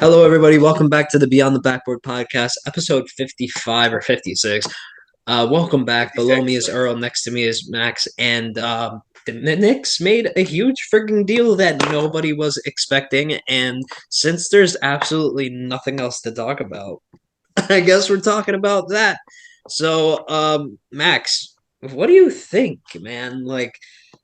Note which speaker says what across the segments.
Speaker 1: Hello, everybody. Welcome back to the Beyond the Backboard Podcast, episode 55 or 56. Welcome back. Below me is Earl. Next to me is Max. And the Knicks made a huge freaking deal that nobody was expecting. And since there's absolutely nothing else to talk about, I guess we're talking about that. So, Max, what do you think, man?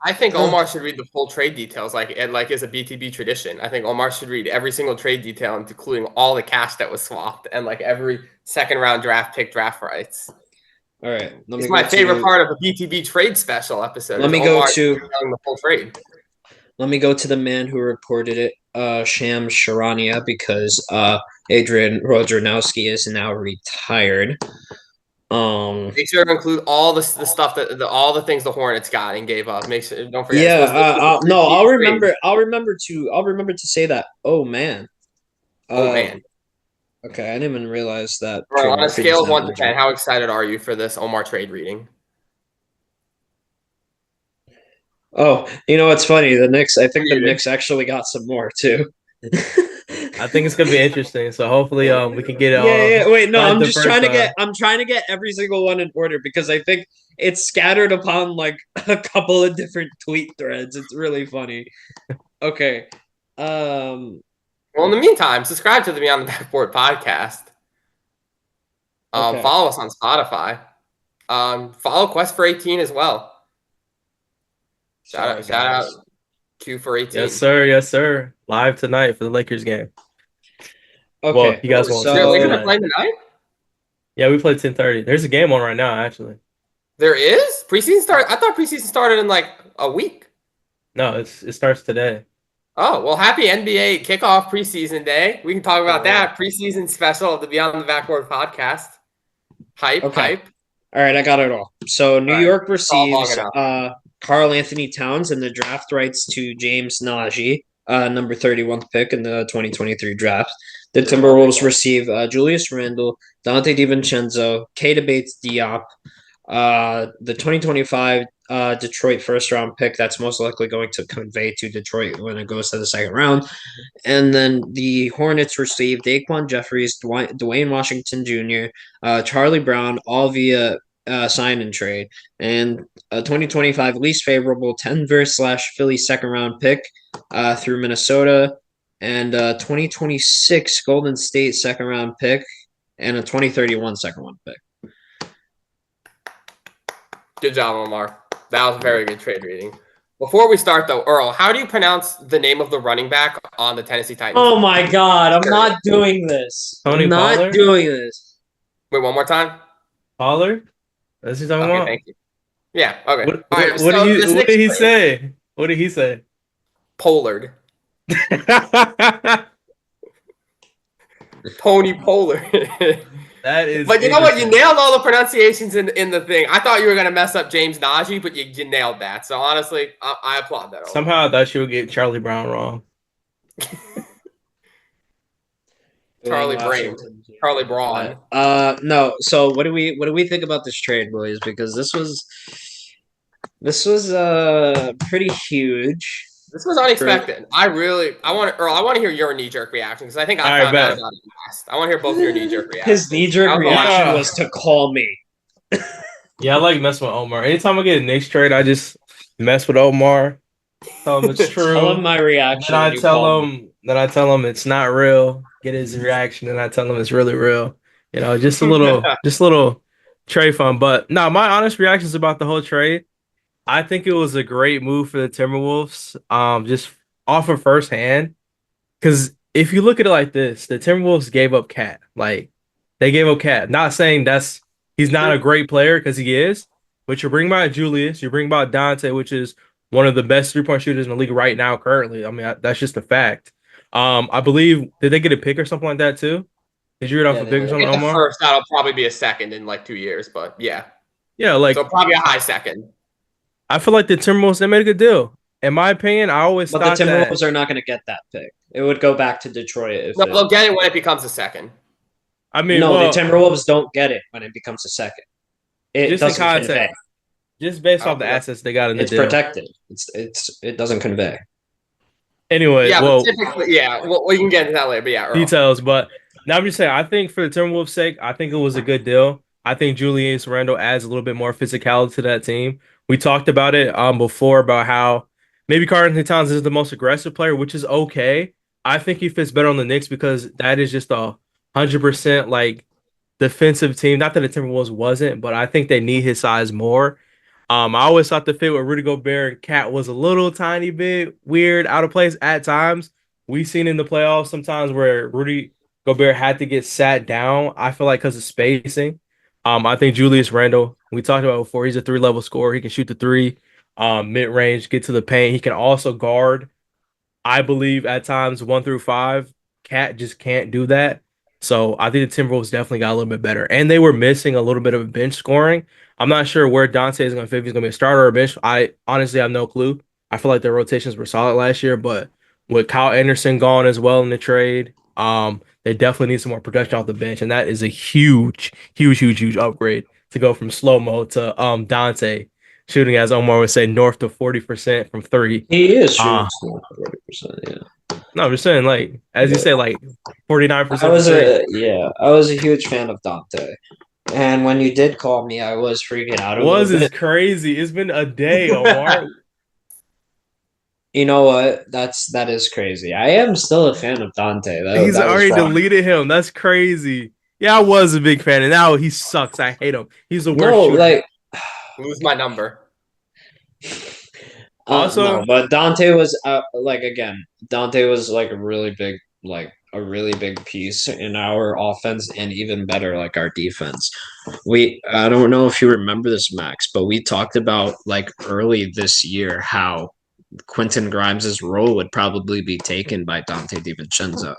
Speaker 2: I think Omar should read the full trade details, like is a BTB tradition. I think Omar should read every single trade detail, including all the cash that was swapped and like every second round draft pick draft rights.
Speaker 1: All right,
Speaker 2: it's my favorite part of a BTB trade special episode.
Speaker 1: Let me go to
Speaker 2: the full trade.
Speaker 1: Let me go to the man who reported it, Shams Charania, because Adrian Wojnarowski is now retired.
Speaker 2: Make sure to include all the stuff that all the things the Hornets got and gave up. Make sure don't forget.
Speaker 1: Yeah, no, I'll remember to say that. Oh man. Okay, I didn't even realize that.
Speaker 2: Bro, on a scale of 1 to 10, how excited are you for this Omar trade reading?
Speaker 1: Oh, you know what's funny? I think the Knicks actually got some more too.
Speaker 3: I think it's gonna be interesting. So hopefully, we can get it.
Speaker 1: Yeah. Wait, no, I'm just trying to get every single one in order because I think it's scattered upon like a couple of different tweet threads. It's really funny. Okay.
Speaker 2: Well, in the meantime, subscribe to the Beyond the Backboard podcast. Follow us on Spotify. Follow Quest for 18 as well. Shout out Q for 18.
Speaker 3: Yes, sir. Yes, sir. Live tonight for the Lakers game.
Speaker 1: Okay.
Speaker 3: Well, you guys won't see
Speaker 2: Lakers are playing tonight?
Speaker 3: Yeah, we played 10:30. There's a game on right now, actually.
Speaker 2: There is? Preseason start? I thought preseason started in like a week.
Speaker 3: No, it starts today.
Speaker 2: Oh, well, happy NBA kickoff preseason day. We can talk about that preseason special of the Beyond the Backboard podcast. Hype.
Speaker 1: All right, I got it all. So New York receives Karl Anthony Towns and the draft rights to James Nagy, number 31st pick in the 2023 draft. The Timberwolves receive Julius Randle, Dante DiVincenzo, Keita Bates-Diop, the 2025 Detroit first-round pick that's most likely going to convey to Detroit when it goes to the second round. And then the Hornets receive Daquan Jeffries, Dwayne Washington Jr., Charlie Brown, all via sign and trade, and a 2025 least favorable Denver/Philly second-round pick through Minnesota, and a 2026 Golden State second-round pick, and a 2031 second-round pick.
Speaker 2: Good job, Omar. That was a very good trade reading. Before we start, though, Earl, how do you pronounce the name of the running back on the Tennessee Titans?
Speaker 1: Oh, my God. I'm not doing this.
Speaker 3: Tony Pollard?
Speaker 1: Not doing this.
Speaker 2: Wait, one more time?
Speaker 3: Pollard? That's what you're talking about?
Speaker 2: Thank you. Yeah, okay.
Speaker 3: What did he say? What did he say?
Speaker 2: Pollard. Tony Pollard.
Speaker 3: That is.
Speaker 2: But you know what? You nailed all the pronunciations in the thing. I thought you were gonna mess up James Nagy, but you nailed that. So honestly, I applaud that.
Speaker 3: Somehow I thought you would get Charlie Brown wrong.
Speaker 2: Charlie Braun.
Speaker 1: No. So what do we think about this trade, boys? Because this was pretty huge.
Speaker 2: This was unexpected. I want to hear your knee-jerk reaction because I think I found out about it last. I want to hear both of your knee-jerk reactions.
Speaker 1: His knee-jerk reaction was to call me.
Speaker 3: Yeah, I like messing with Omar. Anytime I get a Knicks trade, I just mess with Omar. Tell him it's true.
Speaker 1: Tell him my reaction.
Speaker 3: Then I tell him it's not real. Get his reaction, and I tell him it's really real. You know, just a little trade fun. But no, my honest reactions about the whole trade. I think it was a great move for the Timberwolves, just off of firsthand. Because if you look at it like this, the Timberwolves gave up Cat. Like, they gave up Cat. Not saying he's not a great player, because he is. But you bring back Julius, you bring back Dante, which is one of the best three-point shooters in the league right now currently. I mean, that's just a fact. I believe, did they get a pick or something like that too? Did you read off a pick or something, Omar?
Speaker 2: First, that'll probably be a second in like 2 years, but yeah.
Speaker 3: Yeah,
Speaker 2: so probably a high second.
Speaker 3: I feel like the Timberwolves, they made a good deal. In my opinion, I always thought
Speaker 1: the Timberwolves are not going to get that pick. It would go back to Detroit.
Speaker 2: They'll get it when it becomes a second.
Speaker 3: I mean,
Speaker 1: the Timberwolves don't get it when it becomes a second. It
Speaker 3: just
Speaker 1: doesn't convey.
Speaker 3: Just based off the assets they got in the deal.
Speaker 1: It's protected. It doesn't convey.
Speaker 3: Anyway,
Speaker 2: Yeah,
Speaker 3: well,
Speaker 2: but typically, yeah, well, we can get into that later. But yeah, Earl.
Speaker 3: details. But now I'm just saying, I think for the Timberwolves' sake, I think it was a good deal. I think Julius Randle adds a little bit more physicality to that team. We talked about it before about how maybe Karl-Anthony Towns is the most aggressive player, which is okay. I think he fits better on the Knicks because that is just 100% like defensive team. Not that the Timberwolves wasn't, but I think they need his size more. I always thought the fit with Rudy Gobert and Cat was a little tiny bit weird, out of place at times. We've seen in the playoffs sometimes where Rudy Gobert had to get sat down. I feel like because of spacing. I think Julius Randle, we talked about before, he's a three-level scorer. He can shoot the three, mid-range, get to the paint. He can also guard. I believe at times 1 through 5, Cat just can't do that. So I think the Timberwolves definitely got a little bit better. And they were missing a little bit of bench scoring. I'm not sure where Dante is going to fit. If he's going to be a starter or a bench. I honestly have no clue. I feel like their rotations were solid last year, but with Kyle Anderson gone as well in the trade, they definitely need some more production off the bench. And that is a huge, huge, huge, huge upgrade to go from slow-mo to Dante shooting, as Omar would say, north of 40% from three.
Speaker 1: He is shooting 40%, yeah.
Speaker 3: No, I'm just saying, like, as you say, like 49%.
Speaker 1: I was a huge fan of Dante. And when you did call me, I was freaking out a little bit.
Speaker 3: Crazy. It's been a day, Omar.
Speaker 1: You know what? That is crazy. I am still a fan of Dante.
Speaker 3: He's already deleted him. That's crazy. Yeah, I was a big fan, and now he sucks. I hate him. He's the worst shooter.
Speaker 1: Like,
Speaker 2: lose my number.
Speaker 3: Also,
Speaker 1: no, but Dante was Dante was like a really big piece in our offense and even better like our defense. I don't know if you remember this, Max, but we talked about like early this year how Quentin Grimes' role would probably be taken by Dante DiVincenzo.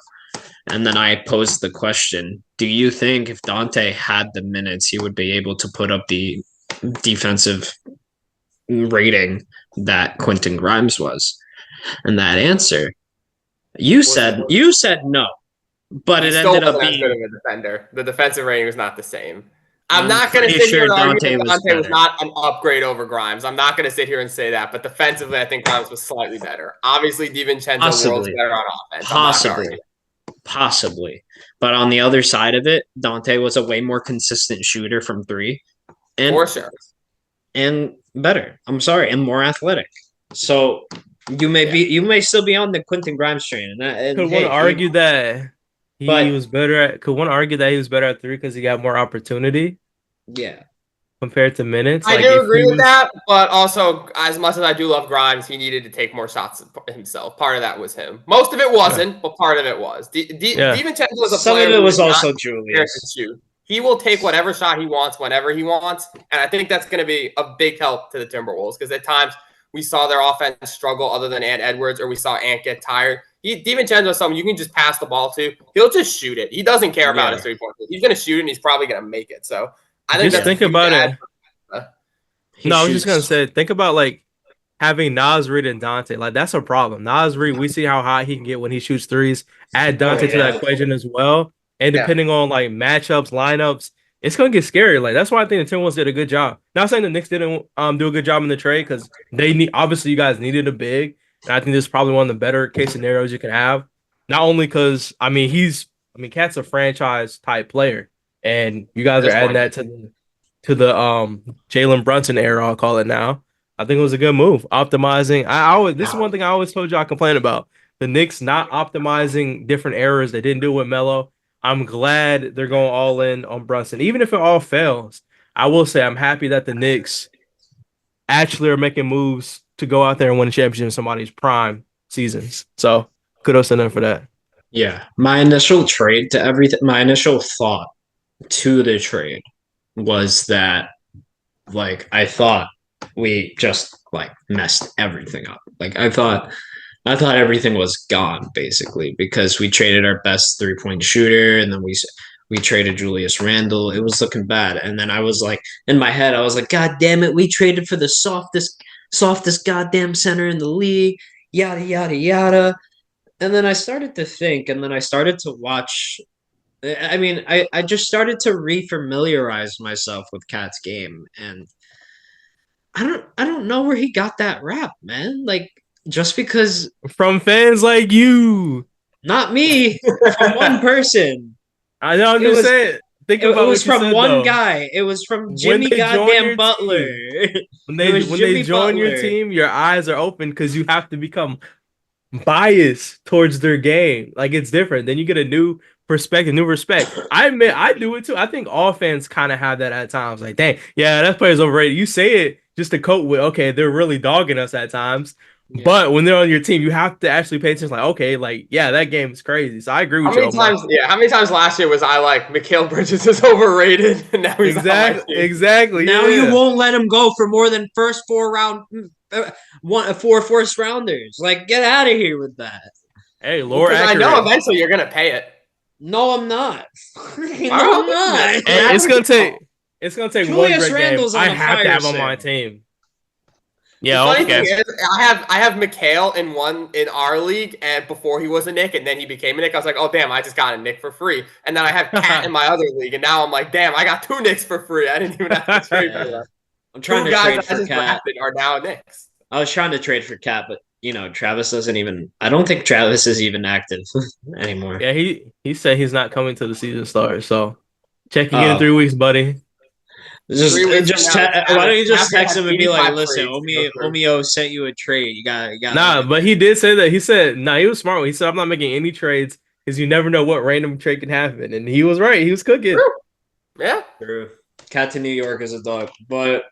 Speaker 1: And then I posed the question, do you think if Dante had the minutes, he would be able to put up the defensive rating that Quentin Grimes was? And that answer, you said no, but it ended up being
Speaker 2: good of a defender. The defensive rating was not the same. I'm not going to sit here and argue that Dante was not an upgrade over Grimes. I'm not going to sit here and say that, but defensively, I think Grimes was slightly better. Obviously, DiVincenzo world's better on offense.
Speaker 1: Possibly. But on the other side of it, Dante was a way more consistent shooter from three. And,
Speaker 2: for sure.
Speaker 1: And better. I'm sorry, and more athletic. So you may still be on the Quentin Grimes train.
Speaker 3: Could one argue that he was better at? Could one argue that he was better at three because he got more opportunity?
Speaker 1: Yeah,
Speaker 3: compared to minutes.
Speaker 2: I do agree with that, but also as much as I do love Grimes, he needed to take more shots himself. Part of that was him. Most of it wasn't, but part of it was. DiVincenzo was a
Speaker 1: some
Speaker 2: player.
Speaker 1: Some of it was also Julius.
Speaker 2: He will take whatever shot he wants whenever he wants, and I think that's going to be a big help to the Timberwolves because at times we saw their offense struggle other than Ant Edwards, or we saw Ant get tired. DiVincenzo is someone you can just pass the ball to. He'll just shoot it. He doesn't care about his three-point. He's going to shoot it, and he's probably going to make it. So I think
Speaker 3: just think about it. I was just going to say, think about like having Naz Reid and Dante. Like that's a problem. Naz Reid, we see how hot he can get when he shoots threes. Add Dante to that equation as well. And depending on like matchups, lineups, it's gonna get scary. Like that's why I think the Timberwolves did a good job. Not saying the Knicks didn't do a good job in the trade because they need. Obviously, you guys needed a big, and I think this is probably one of the better case scenarios you can have. Not only because Cat's a franchise type player, and you guys are adding that to the Jalen Brunson era. I'll call it now. I think it was a good move. Optimizing. This is one thing I always told y'all complain about the Knicks not optimizing different errors. They didn't do it with Melo. I'm glad they're going all in on Brunson. Even if it all fails, I will say I'm happy that the Knicks actually are making moves to go out there and win a championship in somebody's prime seasons. So kudos to them for that.
Speaker 1: Yeah. My initial thought to the trade was that, like, I thought we just, like, messed everything up. Like, I thought everything was gone basically because we traded our best 3-point shooter and then we traded Julius Randle. It was looking bad. And then I was like, in my head, I was like, God damn it, we traded for the softest goddamn center in the league, yada, yada, yada. And then I started to think, and then I started to watch. I mean, I just started to refamiliarize myself with Cat's game. And I don't know where he got that rap, man. Like, Just because
Speaker 3: from fans like you,
Speaker 1: not me, from one person.
Speaker 3: I know. I'm just saying. Think about
Speaker 1: it was
Speaker 3: what you
Speaker 1: from
Speaker 3: said,
Speaker 1: one
Speaker 3: though.
Speaker 1: guy. It was from Jimmy goddamn Butler.
Speaker 3: When they join your team, your eyes are open because you have to become biased towards their game. Like, it's different. Then you get a new perspective, new respect. I admit, I do it too. I think all fans kind of have that at times. Like, dang, yeah, that player's overrated. You say it just to cope with, okay, they're really dogging us at times. Yeah. But when they're on your team, you have to actually pay attention. Like, okay, like, yeah, that game is crazy. So I agree with you.
Speaker 2: How many times last year was I like, Mikal Bridges is overrated? And now he's
Speaker 3: exactly.
Speaker 1: Now you won't let him go for more than first four first rounders. Like, get out of here with that.
Speaker 3: Hey, Lord,
Speaker 2: I know eventually you're gonna pay it.
Speaker 1: No, I'm not.
Speaker 3: I'm not. It's gonna take
Speaker 1: Julius
Speaker 3: one great
Speaker 1: Randle's
Speaker 3: game. I have to have on my team. Yeah,
Speaker 2: the funny thing is, I have Mikal in our league, and before he was a Knick, and then he became a Knick. I was like, oh damn, I just got a Knick for free. And then I have Cat in my other league, and now I'm like, damn, I got 2 Knicks for free. I didn't even have to trade for them.
Speaker 1: I'm trying to trade for Cat.
Speaker 2: Are now Knicks.
Speaker 1: I was trying to trade for Cat, but Travis doesn't even. I don't think Travis is even active anymore.
Speaker 3: Yeah, he said he's not coming to the season start. So check again in 3 weeks, buddy.
Speaker 1: Why don't you just text him and be like, "Listen, Omio sent you a trade. You got."
Speaker 3: Nah, but he did say that. He said, he was smart. He said, "I'm not making any trades because you never know what random trade can happen," and he was right. He was cooking.
Speaker 2: True. Yeah,
Speaker 1: true. Cat to New York is a dog, but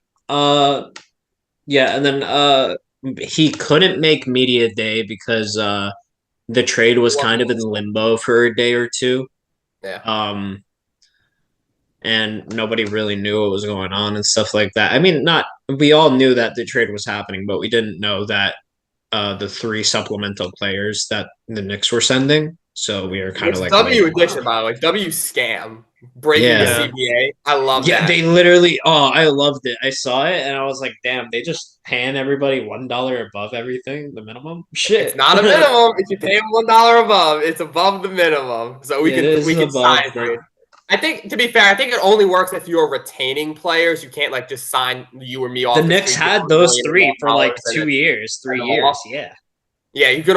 Speaker 1: yeah, and then he couldn't make media day because the trade was kind of in limbo for a day or two.
Speaker 2: Yeah.
Speaker 1: And nobody really knew what was going on and stuff like that. I mean, we all knew that the trade was happening, but we didn't know that the 3 supplemental players that the Knicks were sending. So we were kind of like
Speaker 2: W addition, by the way, W scam breaking the CBA. I love that.
Speaker 1: Yeah, they literally. Oh, I loved it. I saw it and I was like, damn, they just paying everybody $1 above everything, the minimum. Shit,
Speaker 2: it's not a minimum. If you pay them $1 above, it's above the minimum. So we can sign it. I think, to be fair, it only works if you're retaining players. You can't like just sign you or me off.
Speaker 1: The Knicks had those 3 for like 2 years, 3 years. Yeah.
Speaker 2: Yeah, it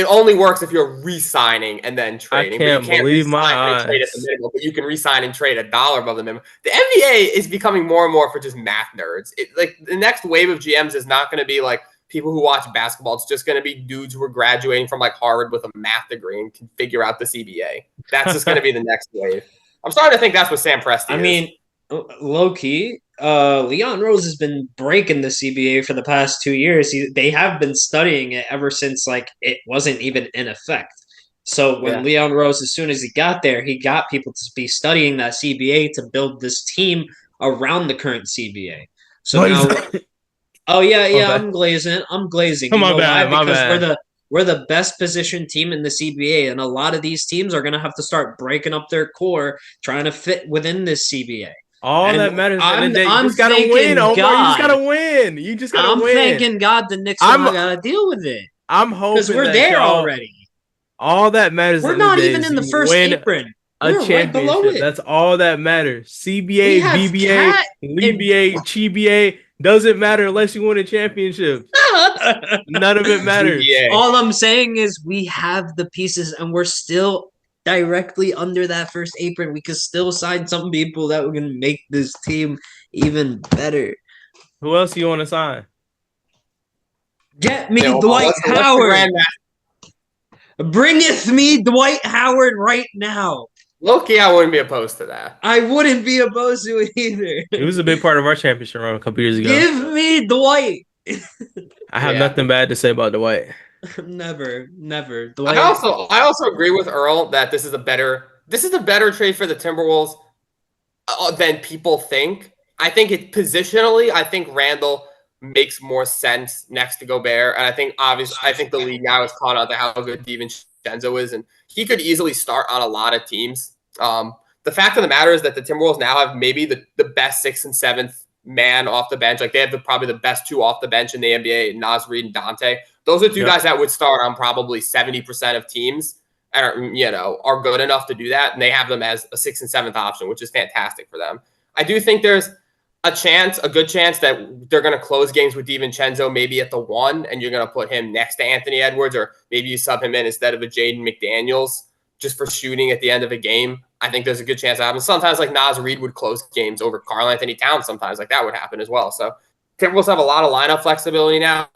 Speaker 2: only works if you're re-signing and then trading.
Speaker 3: I can't believe my eyes.
Speaker 2: Trade at the minimum, but you can re-sign and trade $1 above the minimum. The NBA is becoming more and more for just math nerds. Like the next wave of GMs is not going to be like people who watch basketball. It's just going to be dudes who are graduating from like Harvard with a math degree and can figure out the CBA. That's just going to be the next wave. I'm starting to think that's what Sam Presti is.
Speaker 1: I mean, low key, Leon Rose has been breaking the CBA for the past 2 years. They have been studying it ever since like it wasn't even in effect. So when Leon Rose, as soon as he got there, he got people to be studying that CBA to build this team around the current CBA. So now, I'm glazing.
Speaker 3: My bad.
Speaker 1: We're the best positioned team in the CBA, and a lot of these teams are going to have to start breaking up their core, trying to fit within this CBA.
Speaker 3: That matters. You just got to win, Omar. You just got to win.
Speaker 1: I'm thanking God the Knicks don't got to deal with it.
Speaker 3: I'm hoping
Speaker 1: because we're there already.
Speaker 3: All that matters.
Speaker 1: We're not even in the first apron.
Speaker 3: A championship. Right below it. That's all that matters. CBA, BBA, NBA, GBA. Doesn't matter unless you win a championship. None of it matters.
Speaker 1: All I'm saying is we have the pieces and we're still directly under that first apron. We could still sign some people that were going to make this team even better.
Speaker 3: Who else do you want to sign?
Speaker 1: Get me Dwight Howard. Bringeth me Dwight Howard right now.
Speaker 2: Low-key, I wouldn't be opposed to that.
Speaker 1: I wouldn't be opposed to it either.
Speaker 3: It was a big part of our championship run a couple years ago.
Speaker 1: Give me Dwight.
Speaker 3: I have nothing bad to say about Dwight.
Speaker 1: Never.
Speaker 2: Dwight. I also agree with Earl that this is a better trade for the Timberwolves than people think. I think positionally, I think Randle makes more sense next to Gobert, and I think the league now is caught on to how good DiVincenzo is, and he could easily start on a lot of teams. The fact of the matter is that the Timberwolves now have maybe the best 6th and 7th man off the bench. Like they have probably the best 2 off the bench in the NBA, Naz Reid and Dante. Those are 2 guys that would start on probably 70% of teams and are good enough to do that. And they have them as a 6th and 7th option, which is fantastic for them. I do think there's a good chance that they're going to close games with DiVincenzo maybe at the 1, and you're going to put him next to Anthony Edwards, or maybe you sub him in instead of a Jaden McDaniels just for shooting at the end of a game. I think there's a good chance that happens. Sometimes like Naz Reid would close games over Karl Anthony Towns. Sometimes like that would happen as well. So Timberwolves have a lot of lineup flexibility now.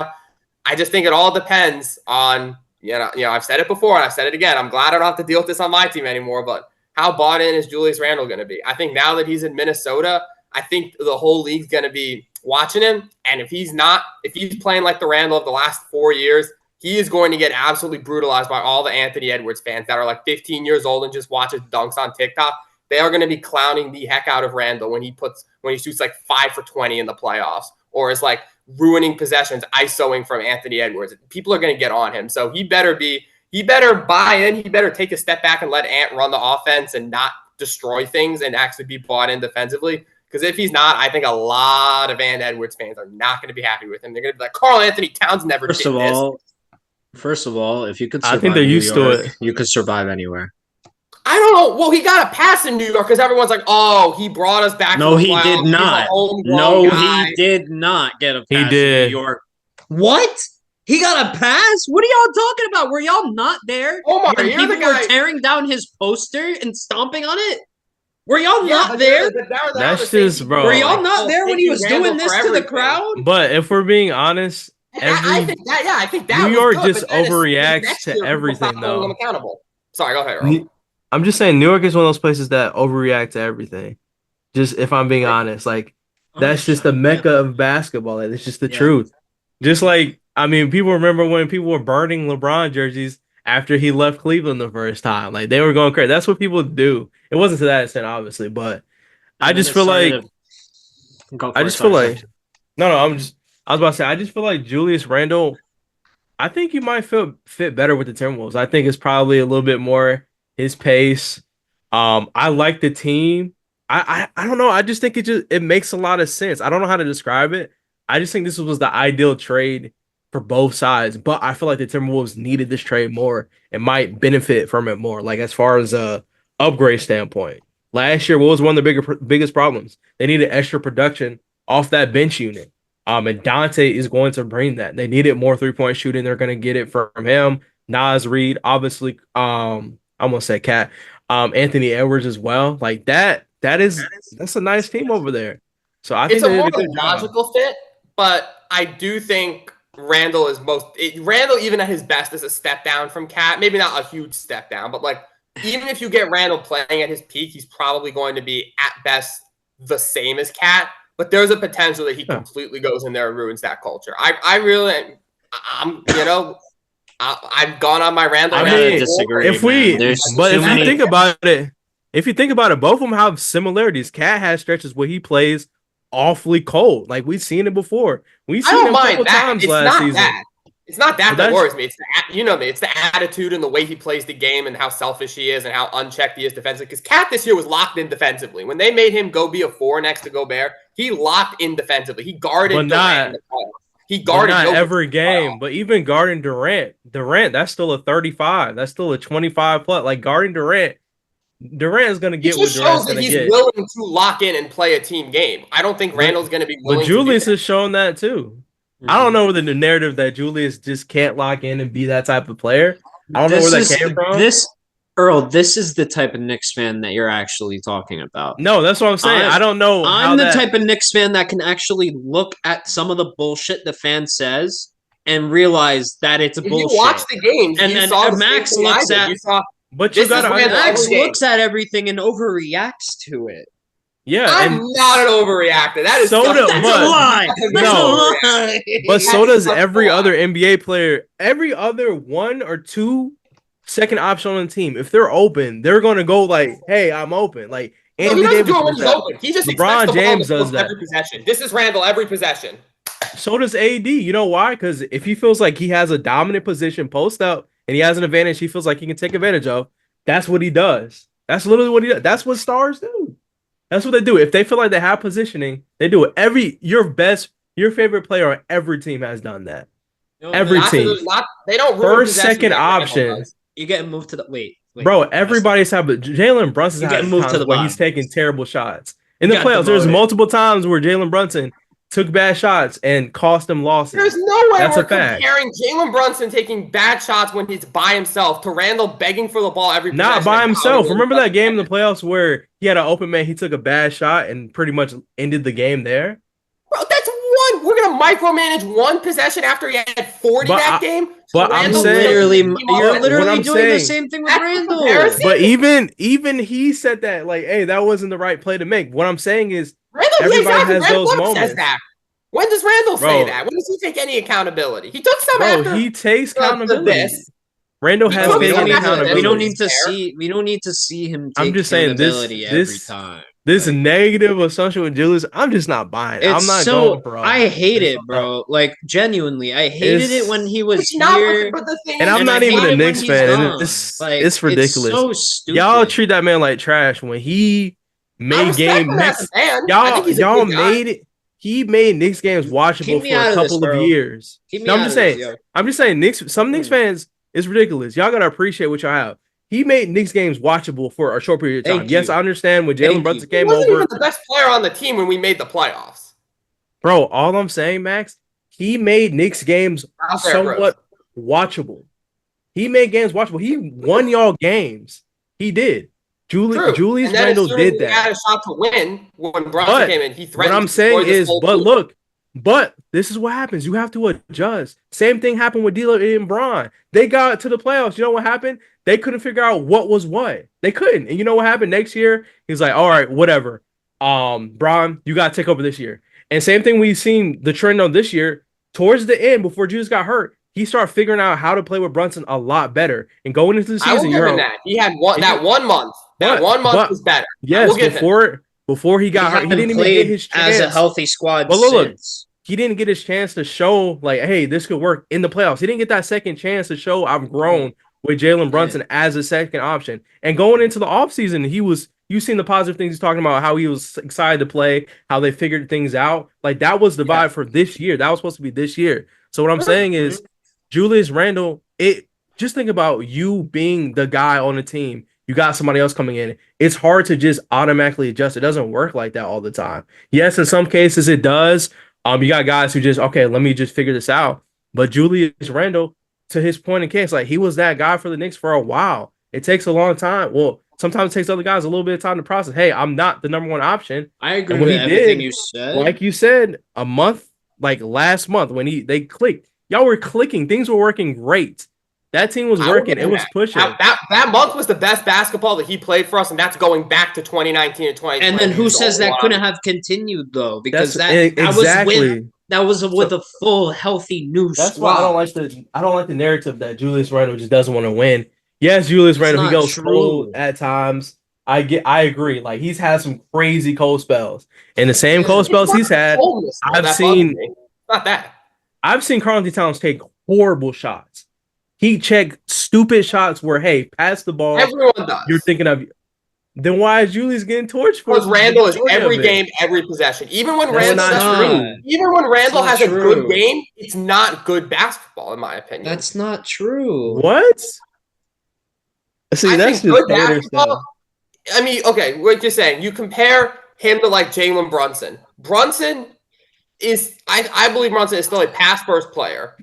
Speaker 2: I just think it all depends on, you know, I've said it before and I've said it again. I'm glad I don't have to deal with this on my team anymore, but how bought in is Julius Randle going to be? I think now that he's in Minnesota, I think the whole league's going to be watching him. And if he's playing like the Randle of the last 4 years, he is going to get absolutely brutalized by all the Anthony Edwards fans that are like 15 years old and just watch his dunks on TikTok. They are going to be clowning the heck out of Randle when he shoots like 5 for 20 in the playoffs, or is like ruining possessions, ISOing from Anthony Edwards. People are going to get on him. So he better buy in. He better take a step back and let Ant run the offense and not destroy things and actually be bought in defensively. Because if he's not, I think a lot of Ant Edwards fans are not going to be happy with him. They're going to be like, Karl Anthony Towns never did this.
Speaker 1: First of all, if you could survive
Speaker 3: I think they're used to it.
Speaker 1: You could survive anywhere.
Speaker 2: I don't know. Well, he got a pass in New York because everyone's like, oh, he brought us back.
Speaker 1: No, he did not. No, he did not get a pass in New York. What? He got a pass? What are y'all talking about? Were y'all not there?
Speaker 2: Omar,
Speaker 1: when people were tearing down his poster and stomping on it? Were y'all not there?
Speaker 3: That's just, bro.
Speaker 1: Were y'all not there when he was doing this to the crowd?
Speaker 3: But if we're being honest,
Speaker 2: I think that
Speaker 3: New York just overreacts to everything, though.
Speaker 2: Accountable. Sorry, go ahead, Earl.
Speaker 3: I'm just saying, New York is one of those places that overreact to everything. Just if I'm being honest, like that's just the mecca of basketball. Like, it's just the truth. Just like, I mean, people remember when people were burning LeBron jerseys after he left Cleveland the first time. Like they were going crazy. That's what people do. It wasn't to that extent, obviously, but I just feel like I was about to say, I just feel like Julius Randle, I think he might fit better with the Timberwolves. I think it's probably a little bit more his pace. I like the team. I don't know. I just think it makes a lot of sense. I don't know how to describe it. I just think this was the ideal trade for both sides. But I feel like the Timberwolves needed this trade more and might benefit from it more. Like as far as a upgrade standpoint. Last year, what was one of the biggest problems? They needed extra production off that bench unit. And Dante is going to bring that. They needed more 3-point shooting. They're going to get it from him. Naz Reid, obviously. I'm gonna say Cat. Anthony Edwards as well. Like that's a nice team over there. So I think
Speaker 2: it's a more logical fit, but I do think Randle is Randle even at his best is a step down from Cat. Maybe not a huge step down, but like even if you get Randle playing at his peak, he's probably going to be at best the same as Cat. But there's a potential that he completely goes in there and ruins that culture. I've gone on my Randle.
Speaker 1: I mean, disagree.
Speaker 3: If you think about it, both of them have similarities. Cat has stretches where he plays awfully cold. Like we've seen it before. We've seen it a couple times last season.
Speaker 2: It's not that worries me. It's it's the attitude and the way he plays the game and how selfish he is and how unchecked he is defensively. Because Cat this year was locked in defensively. When they made him go be a 4 next to Gobert, he locked in defensively. He guarded Durant. He guarded
Speaker 3: not every game, but even guarding Durant, that's still a 35. That's still a 25 plus. Like guarding Durant is going to get what Durant's going to get.
Speaker 2: He's willing to lock in and play a team game. I don't think Randle's going to be willing.
Speaker 3: But Julius has shown that too. I don't know whether the narrative that Julius just can't lock in and be that type of player. I don't know where that came from.
Speaker 1: Earl, this is the type of Knicks fan that you're actually talking about.
Speaker 3: No, that's what I'm saying. I don't know.
Speaker 1: I'm the type of Knicks fan that can actually look at some of the bullshit the fan says and realize that it's bullshit.
Speaker 2: You watch the games,
Speaker 1: and then Max looks at. Max looks at everything and overreacts to it.
Speaker 3: Yeah,
Speaker 2: I'm not an overreactor. That is
Speaker 3: that's
Speaker 1: a lie.
Speaker 3: But so does every other NBA player. Every other 1 or 2 second option on the team. If they're open, they're going to go like, "Hey, I'm open." Like Anthony Davis does that.
Speaker 2: He just
Speaker 3: LeBron James does that
Speaker 2: every possession. This is Randle every possession.
Speaker 3: So does AD. You know why? Because if he feels like he has a dominant position post up and he has an advantage, he feels like he can take advantage of. That's what he does. That's literally what he does. That's what stars do. That's what they do. If they feel like they have positioning, they do it. Your favorite player on every team has done that. Every team.
Speaker 2: They don't
Speaker 3: first, second option.
Speaker 1: You get moved to the wait.
Speaker 3: Bro, everybody's having Jalen Brunson's having times where he's taking terrible shots. In the playoffs, there's multiple times where Jalen Brunson took bad shots and cost them losses.
Speaker 2: There's no way we're comparing Jalen Brunson taking bad shots when he's by himself to Randle begging for the ball every possession.
Speaker 3: Not by himself. Remember that game in the playoffs where he had an open man, he took a bad shot and pretty much ended the game there?
Speaker 2: Bro, that's one. We're going to micromanage one possession after he had 40 that game?
Speaker 3: But I'm saying
Speaker 1: you're literally doing the same thing with Randle.
Speaker 3: But even he said that, like, hey, that wasn't the right play to make. What I'm saying is everybody has those moments.
Speaker 2: When does Randle say that? When does he take any accountability? He took some after.
Speaker 3: He takes accountability. Randle has taken accountability.
Speaker 1: We don't need to see him take accountability every time.
Speaker 3: This negative assumption with Julius, I'm just not buying it. I'm not going for all.
Speaker 1: I hate it, bro. Like, genuinely, I hated it when he was here.
Speaker 3: And I'm not even a Knicks fan. It's ridiculous.
Speaker 1: It's so stupid.
Speaker 3: Y'all treat that man like trash when he made Knicks. Y'all made it. He made Knicks games watchable for a couple of years. I'm just saying, some Knicks fans, it's ridiculous. Y'all gotta appreciate what y'all have. He made Knicks games watchable for a short period of time. Yes, I understand when Jalen Brunson came over. He wasn't
Speaker 2: even the best player on the team when we made the playoffs.
Speaker 3: Bro, all I'm saying, Max, he made Knicks games somewhat watchable. He made games watchable. He won y'all games. He did. Julius Randle did that. He
Speaker 2: had a shot to win when Brunson came in. He threatened.
Speaker 3: What I'm saying is, but this is what happens. You have to adjust. Same thing happened with D'Lo and Bron. They got to the playoffs. You know what happened? They couldn't figure out what was what. They couldn't. And you know what happened next year? He's like, all right, whatever. Bron, you got to take over this year. And same thing we've seen the trend on this year. Towards the end, before Julius got hurt, he started figuring out how to play with Brunson a lot better. And going into the season,
Speaker 2: I will give him that. He had that 1 month. That 1 month was better.
Speaker 3: Yes, before he got hurt, he didn't even get his chance.
Speaker 1: As a healthy squad
Speaker 3: since. He didn't get his chance to show, like, hey, this could work in the playoffs. He didn't get that second chance to show I've grown with Jalen Brunson as a second option. And going into the offseason, you've seen the positive things he's talking about, how he was excited to play, how they figured things out. Like, that was the vibe for this year. That was supposed to be this year. So what I'm saying is, Julius Randle, just think about you being the guy on the team. You got somebody else coming in. It's hard to just automatically adjust. It doesn't work like that all the time. Yes, in some cases it does. You got guys who just, okay, let me just figure this out. But Julius Randle, to his point in case, like, he was that guy for the Knicks for a while. It takes a long time. Well, sometimes it takes other guys a little bit of time to process. Hey, I'm not the number one option.
Speaker 1: I agree with everything you said.
Speaker 3: Like you said, a month, like last month when they clicked, y'all were clicking. Things were working great. That team was working. It was pushing.
Speaker 2: That month was the best basketball that he played for us, and that's going back to 2019 and 2020.
Speaker 1: And then who says that couldn't have continued, though? Because that was with a full, healthy new squad.
Speaker 3: That's why I don't like the narrative that Julius Randle just doesn't want to win. Yes, Julius Randle, he goes cold at times. I agree. Like, he's had some crazy cold spells. And the same cold spells he's had, I've seen Karl-Anthony Towns take horrible shots. He checked stupid shots where, hey, pass the ball.
Speaker 2: Everyone does.
Speaker 3: You're thinking of. Then why is Julius getting torched for?
Speaker 2: Because Randle is every game, every possession. Even when Randle has a good game, it's not good basketball, in my opinion.
Speaker 1: That's not true.
Speaker 3: What? See, that's just good
Speaker 2: basketball. I mean, okay, what you're saying, you compare him to like Jalen Brunson. Brunson is, I believe Brunson is still a pass first player.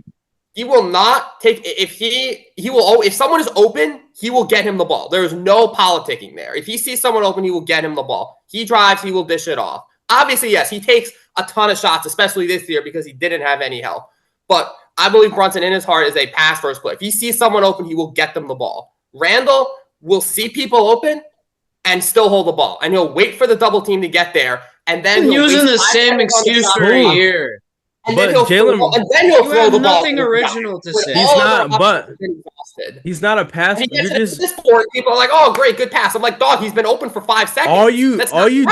Speaker 2: He will not take if someone is open, he will get him the ball. There is no politicking there. If he sees someone open, he will get him the ball. He drives, he will dish it off. Obviously, yes, he takes a ton of shots, especially this year because he didn't have any help. But I believe Brunson in his heart is a pass first player. If he sees someone open, he will get them the ball. Randle will see people open and still hold the ball. And he'll wait for the double team to get there. And then
Speaker 1: using the same excuse for a year.
Speaker 2: And then he'll throw the ball.
Speaker 1: Nothing original to say.
Speaker 3: He's not a pass.
Speaker 2: You're just this point. People are like, "Oh, great, good pass." I'm like, "Dog, he's been open for 5 seconds."
Speaker 3: All you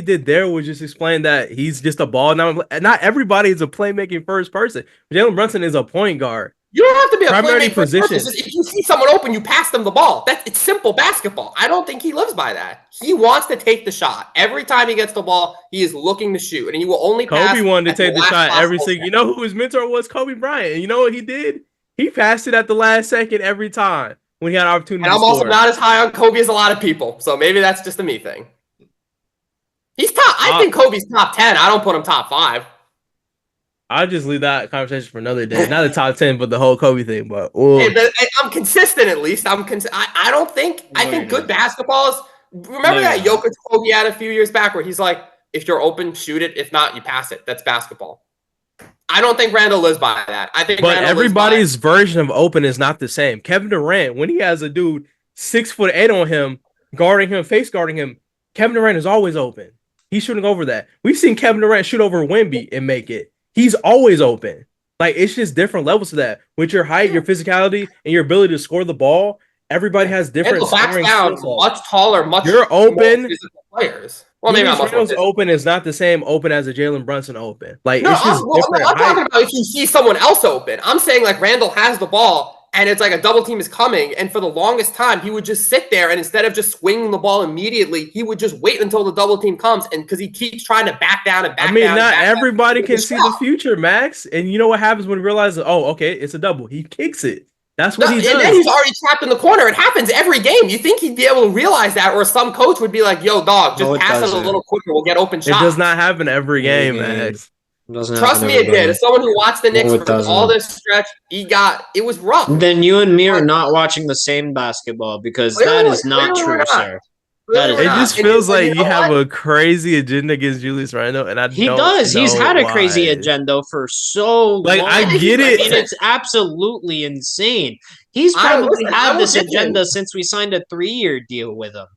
Speaker 3: did there was just explain that he's just a ball. Now, not everybody is a playmaking first person. Jalen Brunson is a point guard.
Speaker 2: You don't have to be a primary position. If you see someone open, you pass them the ball. It's simple basketball. I don't think he lives by that. He wants to take the shot. Every time he gets the ball, he is looking to shoot, and he will only pass.
Speaker 3: Kobe wanted to take the shot every single. You know who his mentor was? Kobe Bryant. And you know what he did? He passed it at the last second every time when he had an opportunity.
Speaker 2: And I'm also not as high on Kobe as a lot of people, so maybe that's just a me thing. He's top. I think Kobe's top 10. I don't put him top 5.
Speaker 3: I'll just leave that conversation for another day. Not the top 10, but the whole Kobe thing. But
Speaker 2: I'm consistent at least. I don't think. I think good basketball is. Remember that Jokic quote he had a few years back where he's like, "If you're open, shoot it. If not, you pass it. That's basketball." I don't think Randle lives by that. I think,
Speaker 3: but everybody's version of open is not the same. Kevin Durant, when he has a dude 6'8" on him, guarding him, face guarding him, Kevin Durant is always open. He's shooting over that. We've seen Kevin Durant shoot over Wemby and make it. He's always open. Like, it's just different levels to that. With your height, your physicality, and your ability to score the ball, everybody has different scoring
Speaker 2: down, much taller, much
Speaker 3: you're open.
Speaker 2: More physical players. Well, maybe
Speaker 3: Randle's open is not the same open as a Jalen Brunson open. Like, it's just different.
Speaker 2: I'm talking about if you see someone else open. I'm saying like Randle has the ball and it's like a double team is coming, and for the longest time he would just sit there and instead of just swinging the ball immediately, he would just wait until the double team comes, and because he keeps trying to back down and back down. I mean,
Speaker 3: not everybody can see the future, Max. And you know what happens when he realizes, oh, okay, it's a double. He kicks it. That's what he does.
Speaker 2: And then he's already trapped in the corner. It happens every game. You think he'd be able to realize that, or some coach would be like, yo, dog, just pass it a little quicker. We'll get open shots.
Speaker 3: It does not happen every game, Max.
Speaker 2: Trust me, it did. As someone who watched the Knicks for all this stretch, it was rough.
Speaker 1: Then you and me are not watching the same basketball, because that is not true, sir.
Speaker 3: It just feels like you have a crazy agenda against Julius Randle, and
Speaker 1: he does. He's had a crazy agenda for so long.
Speaker 3: I get it.
Speaker 1: I mean, it's absolutely insane. He's probably had this agenda since we signed a 3-year deal with him.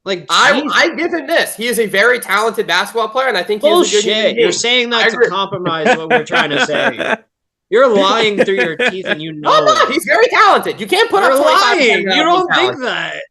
Speaker 1: Like,
Speaker 2: I give him this. He is a very talented basketball player, and I think
Speaker 1: bullshit. You're saying that to compromise what we're trying to say. You're lying through your teeth, and you know.
Speaker 2: No, he's very talented. You can't put up 25%.
Speaker 1: Lying. You don't think that.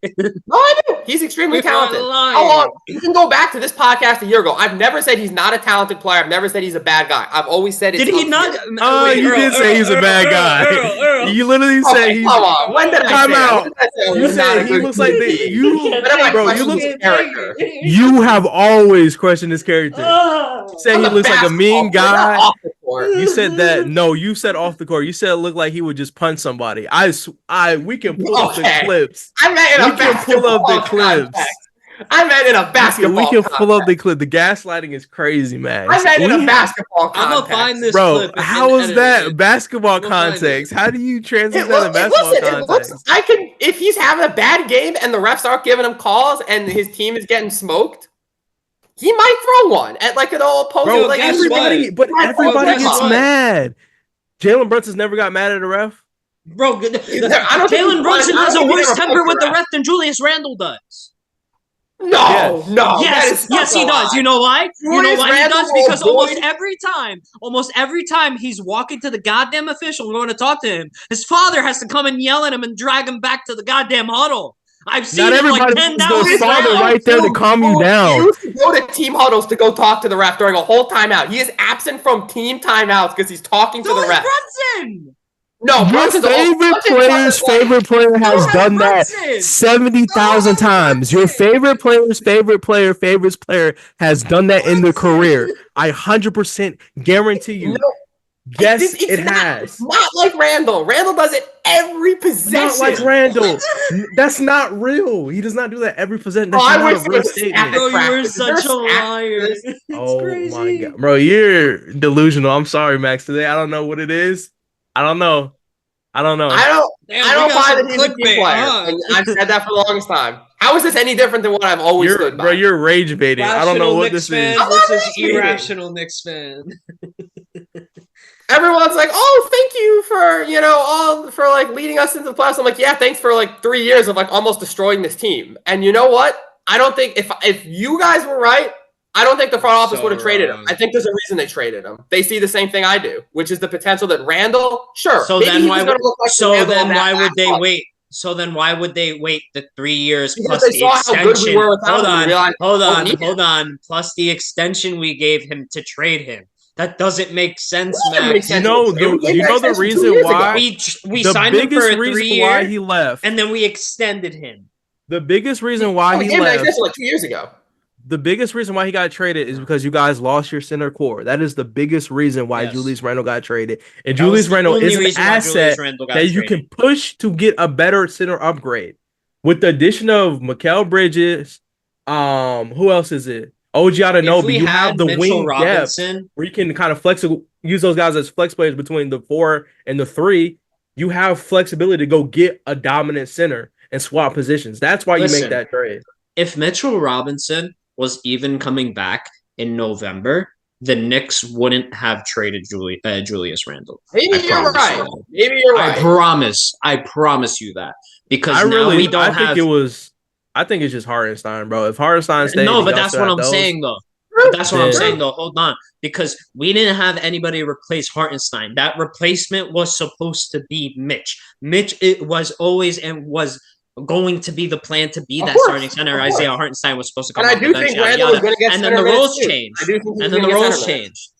Speaker 2: No, I do. He's extremely talented. How long? You can go back to this podcast a year ago. I've never said he's not a talented player. I've never said he's a bad guy. I've always said it's.
Speaker 1: Did he not?
Speaker 3: Oh, you did say he's a bad guy. You literally said he's.
Speaker 2: Come on. When did I say?
Speaker 3: Out. You said he looks like you. Bro, you look character. You have always questioned his character. You said he looks like a mean guy. You said that. No, you said off the court. You said it looked like he would just punch somebody. We can pull up the clips.
Speaker 2: I meant in a basketball context. I meant in a basketball.
Speaker 3: We can pull up the clip. The gaslighting is crazy, man.
Speaker 2: I meant in a basketball context.
Speaker 1: I'm gonna find this
Speaker 3: clip. Bro, how is that basketball context? How do you translate that in basketball context?
Speaker 2: I can. If he's having a bad game and the refs aren't giving him calls and his team is getting smoked, he might throw one at like an old opposing.
Speaker 3: Bro, like everybody gets mad. Jalen Brunson's never got mad at a ref.
Speaker 1: Bro, Jalen Brunson has a worse temper with the ref than Julius Randle does.
Speaker 2: No.
Speaker 1: Yes, he does. You know why? You know why he does? Because almost every time he's walking to the goddamn official and going to talk to him, his father has to come and yell at him and drag him back to the goddamn huddle. I've seen it like 10,000
Speaker 3: father right there to calm you down.
Speaker 2: He used to go to team huddles to go talk to the ref during a whole timeout. He is absent from team timeouts because he's talking to the ref.
Speaker 1: Brunson!
Speaker 2: No,
Speaker 3: your favorite player has done that 70,000 times. Your favorite player's favorite player has done that in their career. I 100% guarantee you. Yes, it has.
Speaker 2: Not like Randle. Randle does it every possession.
Speaker 3: Not like Randle. That's not real. He does not do that every possession. That's not a real statement.
Speaker 1: Bro, you're such a liar.
Speaker 3: Oh crazy. My God. Bro, you're delusional. I'm sorry, Max. Today, I don't know what it is. I don't know.
Speaker 2: I don't find that he's a team player. I've said that for the longest time. How is this any different than what I've always stood by?
Speaker 3: Bro, you're rage baiting. I don't know what this is.
Speaker 1: Versus irrational Knicks fan.
Speaker 2: Everyone's like, "Oh, thank you for for like leading us into the playoffs." I'm like, "Yeah, thanks for like 3 years of like almost destroying this team." And you know what? I don't think if you guys were right, I don't think the front office would have traded him. I think there's a reason they traded him. They see the same thing I do, which is the potential that Randle, sure.
Speaker 1: So then why would they wait? So then why would they wait the 3 years plus the extension? Hold on. Plus the extension we gave him to trade him. That doesn't make sense, man.
Speaker 3: You know the reason why
Speaker 1: we signed him for a 3 year
Speaker 3: why he left,
Speaker 1: and then we extended him.
Speaker 3: The biggest reason why he left,
Speaker 2: like 2 years ago.
Speaker 3: The biggest reason why he got traded is because you guys lost your center core. That is the biggest reason why Julius Randle got traded. And Julius Randle is an asset that you can push to get a better center upgrade. With the addition of Mikal Bridges, who else is it? OG Anunoby, you have the
Speaker 1: Mitchell
Speaker 3: wing
Speaker 1: Robinson,
Speaker 3: depth where you can kind of use those guys as flex players between the 4 and the 3. You have flexibility to go get a dominant center and swap positions. That's why you make that trade.
Speaker 1: If Mitchell Robinson was even coming back in November, the Knicks wouldn't have traded Julius Randle.
Speaker 2: Maybe you're right. Maybe you're right.
Speaker 1: I promise you that. Because now we don't have...
Speaker 3: I think it's just Hartenstein, bro. If Hartenstein stays...
Speaker 1: No, but that's what I'm saying, though. Hold on. Because we didn't have anybody replace Hartenstein. That replacement was supposed to be Mitch. It was always and was going to be the plan to be that starting center. Isaiah Hartenstein was supposed to come off the bench. And then the roles changed.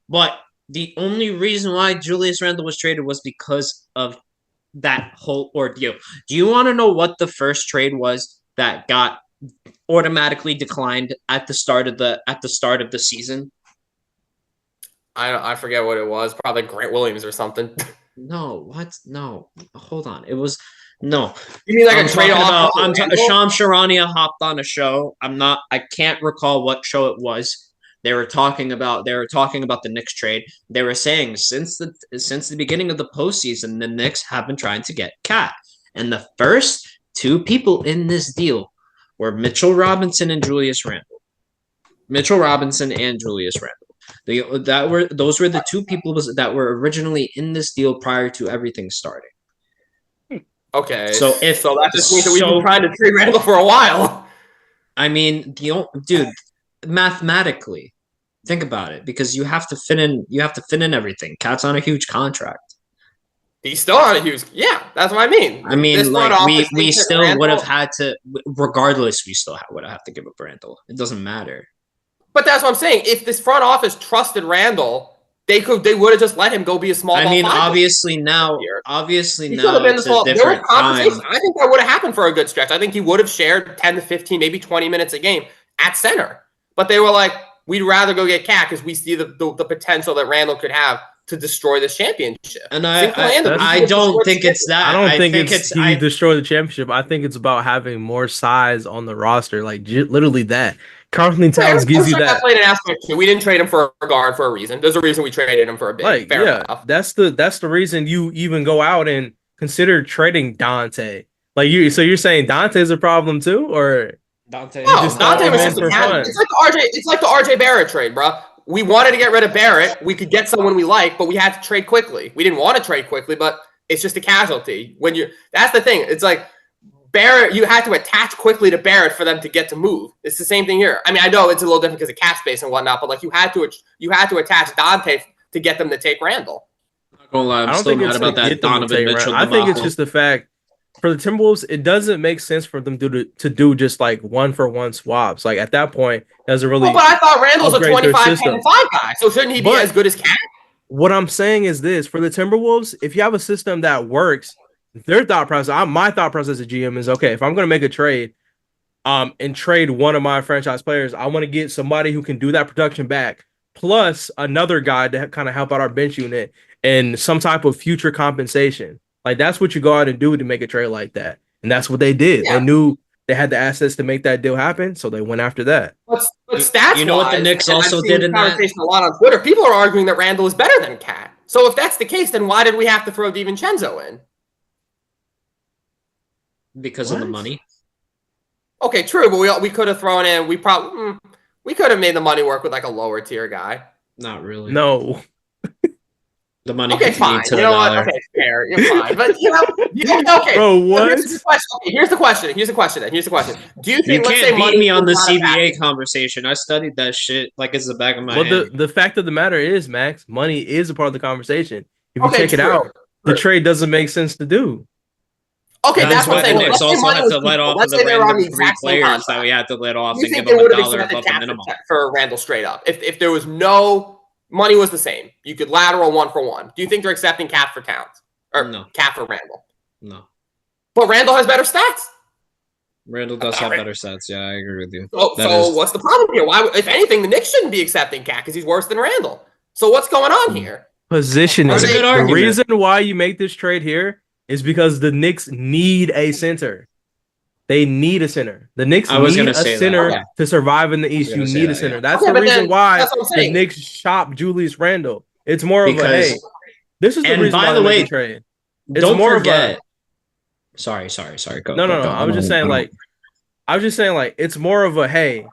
Speaker 1: But the only reason why Julius Randle was traded was because of that whole ordeal. Do you want to know what the first trade was that got automatically declined at the start of the season?
Speaker 2: I forget what it was. Probably Grant Williams or something.
Speaker 1: No, what? No, hold on. It was no.
Speaker 2: You mean like a trade off?
Speaker 1: Shams Charania hopped on a show. I can't recall what show it was. They were talking about the Knicks trade. They were saying since the beginning of the postseason, the Knicks have been trying to get Cat, and the first two people in this deal were Mitchell Robinson and Julius Randle. Those were the two people that were originally in this deal prior to everything starting.
Speaker 2: Okay.
Speaker 1: So
Speaker 2: that just means that we've been trying to trade Randle for a while.
Speaker 1: I mean, dude, mathematically, think about it, because you have to fit in everything. Cat's on a huge contract.
Speaker 2: He's still on a huge. Yeah, that's what I mean.
Speaker 1: I mean, like we still would have had to, regardless. We still would have to give up Randle. It doesn't matter.
Speaker 2: But that's what I'm saying. If this front office trusted Randle, they would have just let him go be a small.
Speaker 1: I mean, obviously now it's a different time.
Speaker 2: I think that would have happened for a good stretch. I think he would have shared 10 to 15, maybe 20 minutes a game at center. But they were like, we'd rather go get Cat because we see the potential that Randle could have to destroy this championship.
Speaker 1: And I don't think it's that.
Speaker 3: I don't think it's he destroy the championship. I think it's about having more size on the roster, like literally that. Carlton Towns gives you that.
Speaker 2: Played an aspect too. We didn't trade him for a guard for a reason. There's a reason we traded him for a big.
Speaker 3: Like,
Speaker 2: fair enough.
Speaker 3: That's the reason you even go out and consider trading Dante. Like so you're saying Dante's a problem too, or
Speaker 2: Dante? No, Dante was just It's like the RJ Barrett trade, bro. We wanted to get rid of Barrett. We could get someone we like, but we had to trade quickly. We didn't want to trade quickly, but it's just a casualty. That's the thing. It's like Barrett, you had to attach quickly to Barrett for them to get to move. It's the same thing here. I mean, I know it's a little different because of cap space and whatnot, but like you had to attach Dante to get them to take Randle.
Speaker 1: I'm still mad about that Donovan Mitchell.
Speaker 3: I think it's just the fact for the Timberwolves, it doesn't make sense for them to do just like 1-for-1 swaps. Like at that point, it doesn't really.
Speaker 2: But I thought Randle's a 25-5 guy, so shouldn't he be as good as Cat?
Speaker 3: What I'm saying is this: for the Timberwolves, if you have a system that works, their thought process, my thought process as a GM is okay. If I'm going to make a trade, and trade one of my franchise players, I want to get somebody who can do that production back, plus another guy to kind of help out our bench unit and some type of future compensation. Like that's what you go out and do to make a trade like that, and that's what they did. Yeah. They knew they had the assets to make that deal happen, so they went after that.
Speaker 2: But stats,
Speaker 1: you know what the Knicks also did in that
Speaker 2: conversation a lot on Twitter. People are arguing that Randle is better than Cat. So if that's the case, then why did we have to throw DiVincenzo in?
Speaker 1: Because of the money.
Speaker 2: Okay, true, but we could have thrown in. We could have made the money work with like a lower tier guy.
Speaker 1: Not really.
Speaker 3: No.
Speaker 1: The money.
Speaker 2: Okay, fine.
Speaker 1: To the dollar.
Speaker 2: Okay, fair. You're fine. But okay.
Speaker 3: Bro, what?
Speaker 2: Here's the question. Do you think?
Speaker 1: You can't beat me on the CBA conversation. I studied that shit like it's the back of my head.
Speaker 3: Well, the fact of the matter is, Max, money is a part of the conversation. If you take it out, the trade doesn't make sense to do.
Speaker 2: Okay, that's what I'm saying.
Speaker 1: The Knicks also had to let off of the random 3 players that we had to let off and give them $1 above the minimum
Speaker 2: for Randle straight up. If there was no money was the same, you could lateral 1-for-1. Do you think they're accepting Cap for Towns or
Speaker 1: no
Speaker 2: Cap for Randle?
Speaker 1: No,
Speaker 2: but Randle has better stats.
Speaker 1: Randle does have better stats. Yeah, I agree with you.
Speaker 2: So what's the problem here? Why, if anything, the Knicks shouldn't be accepting Cap because he's worse than Randle. So what's going on here?
Speaker 3: Positioning. The reason why you make this trade here is because the Knicks need a center. They need a center. The Knicks need a center to survive in the East. You need a center. That's the reason why the Knicks shop Julius Randle. It's more of a, hey, this is the reason why they make a trade. It's more of a...
Speaker 1: Sorry. Go.
Speaker 3: No. I was just saying, like, it's more of a, hey,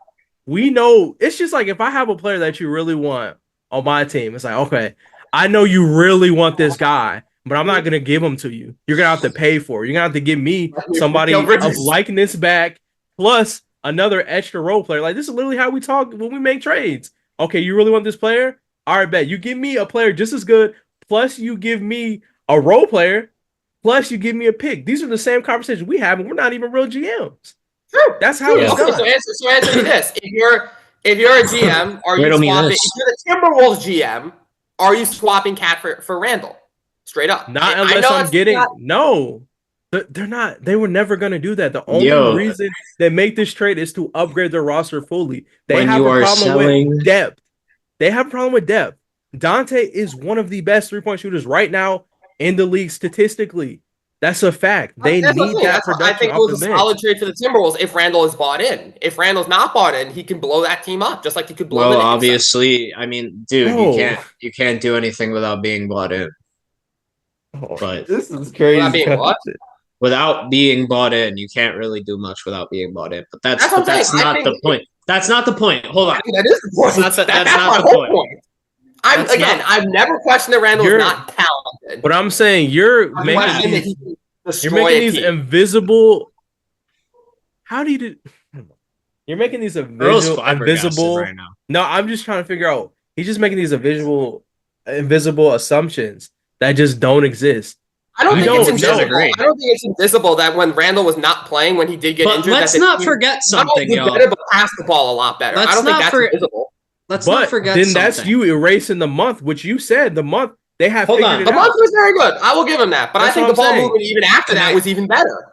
Speaker 3: we know. It's just like if I have a player that you really want on my team, it's like, okay, I know you really want this guy, but I'm not going to give him to you. You're going to have to pay for it. You're going to have to give me somebody of likeness back plus another extra role player. Like, this is literally how we talk when we make trades. Okay, you really want this player? All right, bet. You give me a player just as good, plus you give me a role player, plus you give me a pick. These are the same conversations we have, and we're not even real GMs.
Speaker 2: True.
Speaker 3: That's how it's done.
Speaker 2: So answer me this. If you're a GM, are you swapping? If you're the Timberwolves GM, are you swapping Cat for Randle? Straight up.
Speaker 3: Not unless I'm getting no. They're not. They were never going to do that. The only reason they make this trade is to upgrade their roster fully. They have a problem with depth. Dante is one of the best three-point shooters right now in the league statistically. That's a fact. They need that production.
Speaker 2: I think it was a solid trade for the Timberwolves if Randle is bought in. If Randle's not bought in, he can blow that team up just like he could blow.
Speaker 1: Well, obviously, I mean, dude, you can't do anything without being bought in. But
Speaker 3: this is crazy.
Speaker 1: Without being bought in, you can't really do much without being bought in. But that's not the point. That's not the point. Hold on.
Speaker 2: That is the point. That's not the point. I've never questioned that Randle is not talented.
Speaker 3: But I'm saying you're making these invisible. How do you do? You're making these invisible right now. No, I'm just trying to figure out. He's just making these invisible assumptions that just don't exist.
Speaker 2: I don't think it's invisible that when Randle was not playing, when he did get injured,
Speaker 1: let's not forget something,
Speaker 2: y'all. But pass the ball a lot better. I don't think that's invisible.
Speaker 1: Let's not forget something.
Speaker 3: Then that's you erasing the month, which you said the month they have figured it out.
Speaker 2: The month was very good. I will give him that. But I think the ball movement even after that was even better.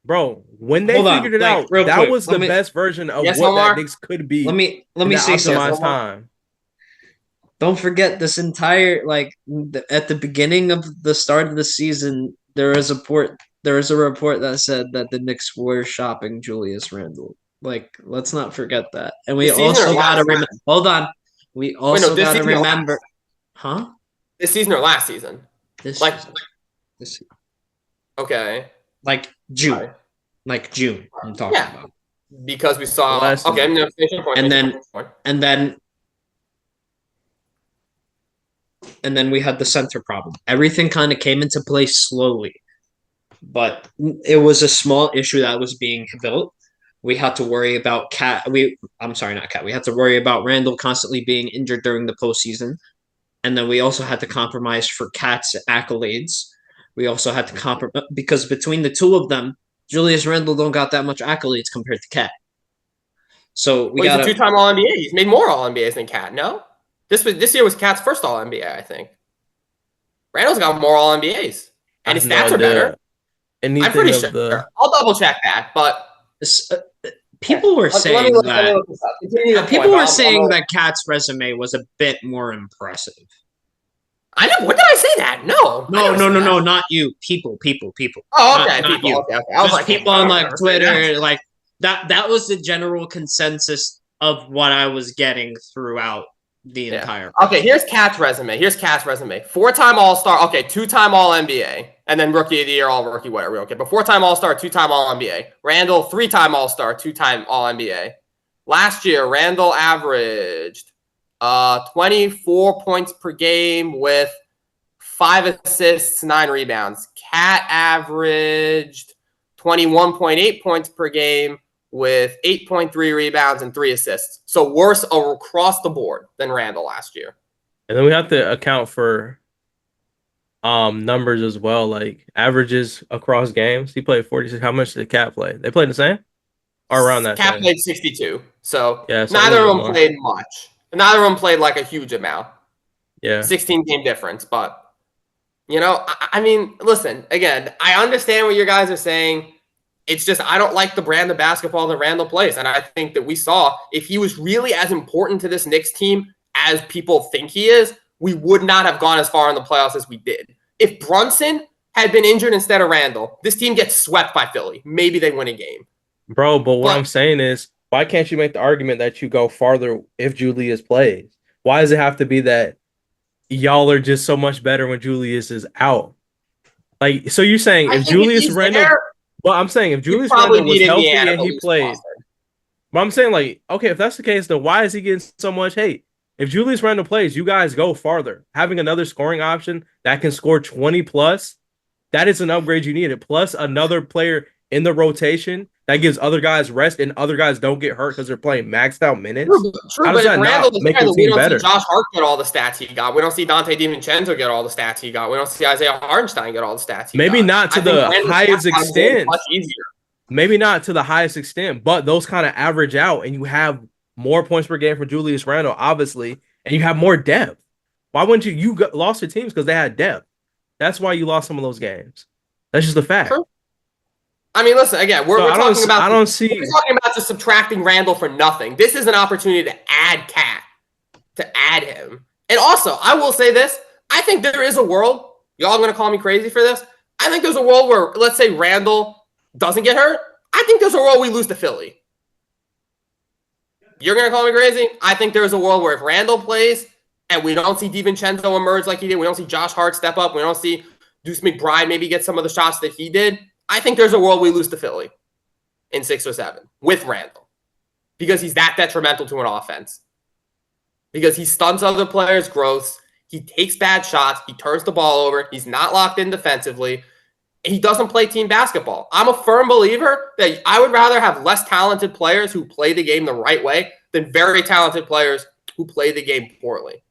Speaker 3: Bro, when they figured it out, that was the best version of what that Knicks could be.
Speaker 1: Let me say something.
Speaker 3: Time.
Speaker 1: Don't forget this entire at the beginning of the start of the season, there is a report that said that the Knicks were shopping Julius Randle. Let's not forget that. And we also got to remember. Hold on. We also got to remember. Huh?
Speaker 2: This season or last season?
Speaker 1: This season.
Speaker 2: Okay.
Speaker 1: June. June. I'm talking about.
Speaker 2: Because we saw. Okay, I'm gonna finish your point.
Speaker 1: And then we had the center problem. Everything kind of came into place slowly, but it was a small issue that was being built. We had to worry about We had to worry about Randle constantly being injured during the postseason. And then we also had to compromise for Cat's accolades. We also had to compromise because between the two of them, Julius Randle don't got that much accolades compared to Cat. So
Speaker 2: he's a two-time All-NBA. He's made more All-NBAs than Cat, no? This year was Cat's first All-NBA, I think. Randle's got more All-NBAs. And his stats are better. I'm pretty sure. I'll double-check that, but...
Speaker 1: People were saying that Cat's resume was a bit more impressive.
Speaker 2: I know. When did I say that? No,
Speaker 1: not you. People.
Speaker 2: Oh, okay.
Speaker 1: Not you.
Speaker 2: Okay. I was
Speaker 1: people on Twitter, that was the general consensus of what I was getting throughout the entire.
Speaker 2: Okay, here's Cat's resume. 4-time All-Star. Okay, 2-time All-NBA. And then Rookie of the Year, All-Rookie, whatever. Okay, but 4-time All-Star, 2-time All-NBA. Randle, 3-time All-Star, 2-time All-NBA. Last year, Randle averaged 24 points per game with 5 assists, 9 rebounds. Cat averaged 21.8 points per game with 8.3 rebounds and 3 assists. So worse across the board than Randle last year.
Speaker 3: And then we have to account for numbers as well, like averages across games. He played 46. How much did Cat play? They played the same? Or around that
Speaker 2: Cat played 62. So neither of them played much. Neither of them played a huge amount.
Speaker 3: Yeah.
Speaker 2: 16-game difference. But, I mean, listen, again, I understand what you guys are saying. It's just I don't like the brand of basketball that Randle plays. And I think that we saw if he was really as important to this Knicks team as people think he is, we would not have gone as far in the playoffs as we did. If Brunson had been injured instead of Randle, this team gets swept by Philly. Maybe they win a game.
Speaker 3: Bro, but what I'm saying is, why can't you make the argument that you go farther if Julius plays? Why does it have to be that y'all are just so much better when Julius is out? Like, so you're saying if Julius Randle, well, I'm saying if Julius Randle was healthy and he played, but I'm saying, like, okay, if that's the case, then why is he getting so much hate? If Julius Randle plays, you guys go farther. Having another scoring option that can score 20 plus, that is an upgrade you needed. Plus another player in the rotation that gives other guys rest and other guys don't get hurt because they're playing maxed out minutes.
Speaker 2: True, but if Randle is better, we don't see Josh Hart get all the stats he got. We don't see Dante DiVincenzo get all the stats he got. We don't see Isaiah Hartenstein get all the stats he got.
Speaker 3: Maybe not to the highest extent. Much easier. Maybe not to the highest extent, but those kind of average out, and you have more points per game for Julius Randle, obviously, and you have more depth. Why wouldn't you? You lost your teams because they had depth. That's why you lost some of those games. That's just a fact.
Speaker 2: True. I mean, listen, again, we're talking about just subtracting Randle for nothing. This is an opportunity to add Cat, to add him. And also, I will say this. I think there is a world, y'all going to call me crazy for this. I think there's a world where, let's say Randle doesn't get hurt. I think there's a world we lose to Philly. You're going to call me crazy? I think there's a world where if Randle plays and we don't see DiVincenzo emerge like he did, we don't see Josh Hart step up, we don't see Deuce McBride maybe get some of the shots that he did, I think there's a world we lose to Philly in 6 or 7 with Randle because he's that detrimental to an offense. Because he stunts other players' growths. He takes bad shots. He turns the ball over. He's not locked in defensively. He doesn't play team basketball. I'm a firm believer that I would rather have less talented players who play the game the right way than very talented players who play the game poorly.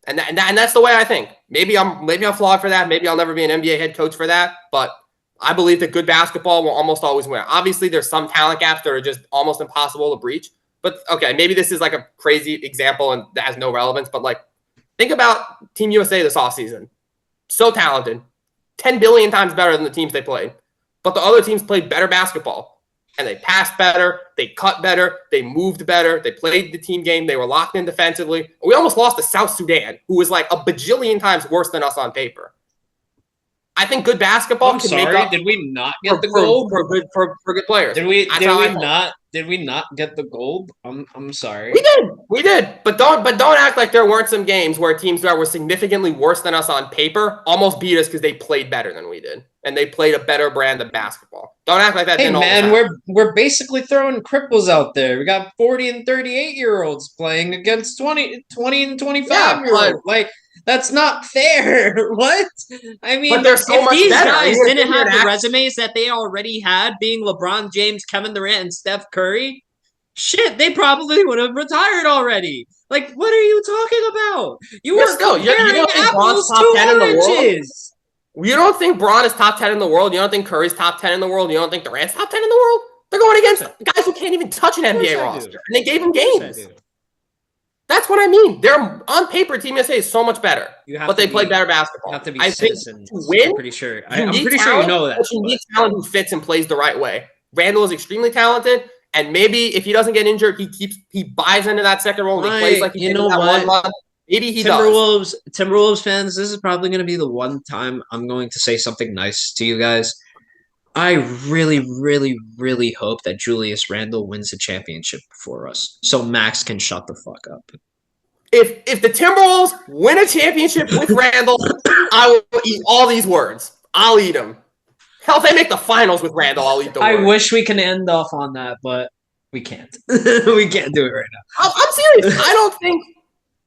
Speaker 2: And that's the way I think. Maybe I'm flawed for that. Maybe I'll never be an NBA head coach for that. But I believe that good basketball will almost always win. Obviously, there's some talent gaps that are just almost impossible to breach. But, okay, maybe this is like a crazy example and that has no relevance. But, like, think about Team USA this offseason. So talented. 10 billion times better than the teams they played. But the other teams played better basketball. And they passed better. They cut better. They moved better. They played the team game. They were locked in defensively. We almost lost to South Sudan, who was like a bajillion times worse than us on paper. I think good basketball make up.
Speaker 1: Did we not get the gold
Speaker 2: for good players?
Speaker 1: Did we not get the gold? I'm sorry.
Speaker 2: We did. But don't act like there weren't some games where teams that were significantly worse than us on paper almost beat us because they played better than we did and they played a better brand of basketball. Don't act like that.
Speaker 1: Hey man, we're basically throwing cripples out there. We got 40 and 38-year-olds playing against 20 and 25-year-olds. Like, that's not fair. What? I mean,
Speaker 2: if these
Speaker 1: guys didn't have the resumes that they already had, being LeBron James, Kevin Durant, and Steph Curry, shit, they probably would have retired already. Like, what are you talking about? You don't think Bron's top 10 in the world?
Speaker 2: You don't think Bron is top 10 in the world? You don't think Curry's top 10 in the world? You don't think Durant's top 10 in the world? They're going against guys who can't even touch an NBA roster, and they gave him games. That's what I mean. They're on paper. Team USA is so much better, but they play better basketball.
Speaker 1: You have to be citizens.
Speaker 2: To win,
Speaker 1: I'm pretty sure. I'm pretty sure you know that.
Speaker 2: But you need talent who fits and plays the right way. Randle is extremely talented, and maybe if he doesn't get injured, he buys into that second role. And he plays like he did in that 1 month. Maybe he does.
Speaker 1: Timberwolves fans, this is probably going to be the one time I'm going to say something nice to you guys. I really, really, really hope that Julius Randle wins a championship before us, so Max can shut the fuck up.
Speaker 2: If the Timberwolves win a championship with Randle, I will eat all these words. I'll eat them. Hell, if they make the finals with Randle, I'll eat the words.
Speaker 1: I wish we can end off on that, but we can't. We can't do it right now.
Speaker 2: I'm serious. I don't think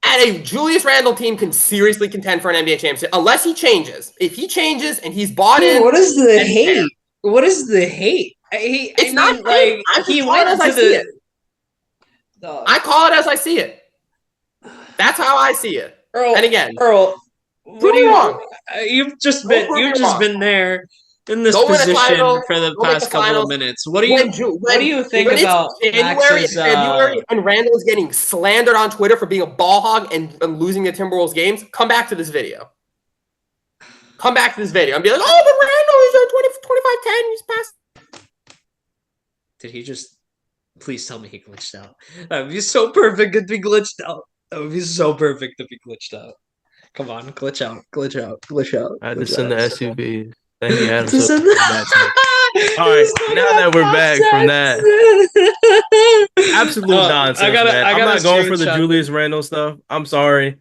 Speaker 2: a Julius Randle team can seriously contend for an NBA championship unless he changes. If he changes and he's bought in,
Speaker 1: what is the hate? What is the hate?
Speaker 2: It's not like he went as I see it. I call it as I see it. That's how I see it.
Speaker 1: Earl,
Speaker 2: and again,
Speaker 1: Earl,
Speaker 2: what are you wrong?
Speaker 1: You've just been there in this position for the past couple of minutes. What do you think about
Speaker 2: January when Randle is getting slandered on Twitter for being a ball hog and losing the Timberwolves games? Come back to this video. Come back to this video and be like, oh, but Randle is 25-10. He's past.
Speaker 1: Did he just... Please tell me he glitched out. That would be so perfect if he glitched out. That would be so perfect if he glitched out. Come on, glitch out.
Speaker 3: I had to send the SUV. Then he had
Speaker 1: To send
Speaker 3: All right, now that we're back from that, absolute nonsense, man. I'm not going for the Julius Randle stuff. I'm sorry.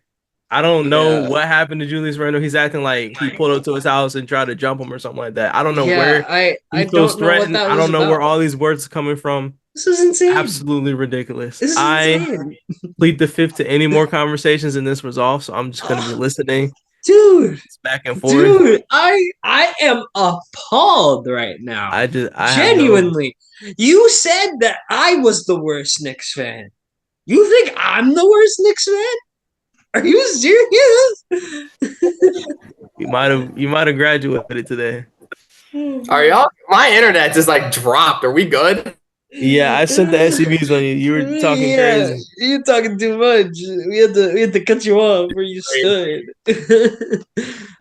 Speaker 3: I don't know what happened to Julius Randle. He's acting like he pulled up to his house and tried to jump him or something like that. I don't know where
Speaker 1: I
Speaker 3: he feels threatened. I don't know where all these words are coming from.
Speaker 1: This is insane.
Speaker 3: Absolutely ridiculous.
Speaker 1: This is insane.
Speaker 3: Plead the fifth to any more conversations in this resolve, so I'm just going to be listening.
Speaker 1: Dude,
Speaker 3: it's back and forth.
Speaker 1: Dude, I am appalled right now.
Speaker 3: I
Speaker 1: genuinely. You said that I was the worst Knicks fan. You think I'm the worst Knicks fan? Are you serious?
Speaker 3: You might have graduated today.
Speaker 2: Are y'all? My internet just like dropped. Are we good?
Speaker 3: Yeah, I sent the SUVs on you. You were talking crazy.
Speaker 1: You're talking too much. We had to cut you off where you stood.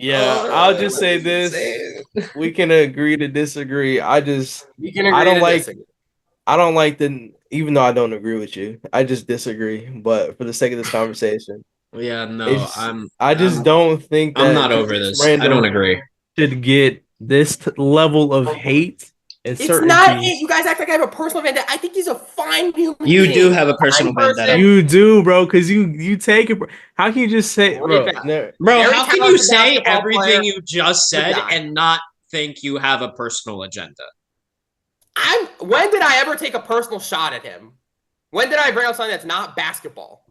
Speaker 3: I'll just say this: we can agree to disagree. I don't like the. Even though I don't agree with you, I just disagree. But for the sake of this conversation, I don't think that
Speaker 1: I'm not over this. I don't agree.
Speaker 3: Should get this level of hate.
Speaker 2: It's not it. You guys act like I have a personal vendetta. I think he's a fine human being.
Speaker 1: You do have a personal vendetta.
Speaker 3: You do, bro, because you take it. How can you just say, bro,
Speaker 1: how can you say everything you just said and not think you have a personal agenda?
Speaker 2: When did I ever take a personal shot at him? When did I bring up something that's not basketball?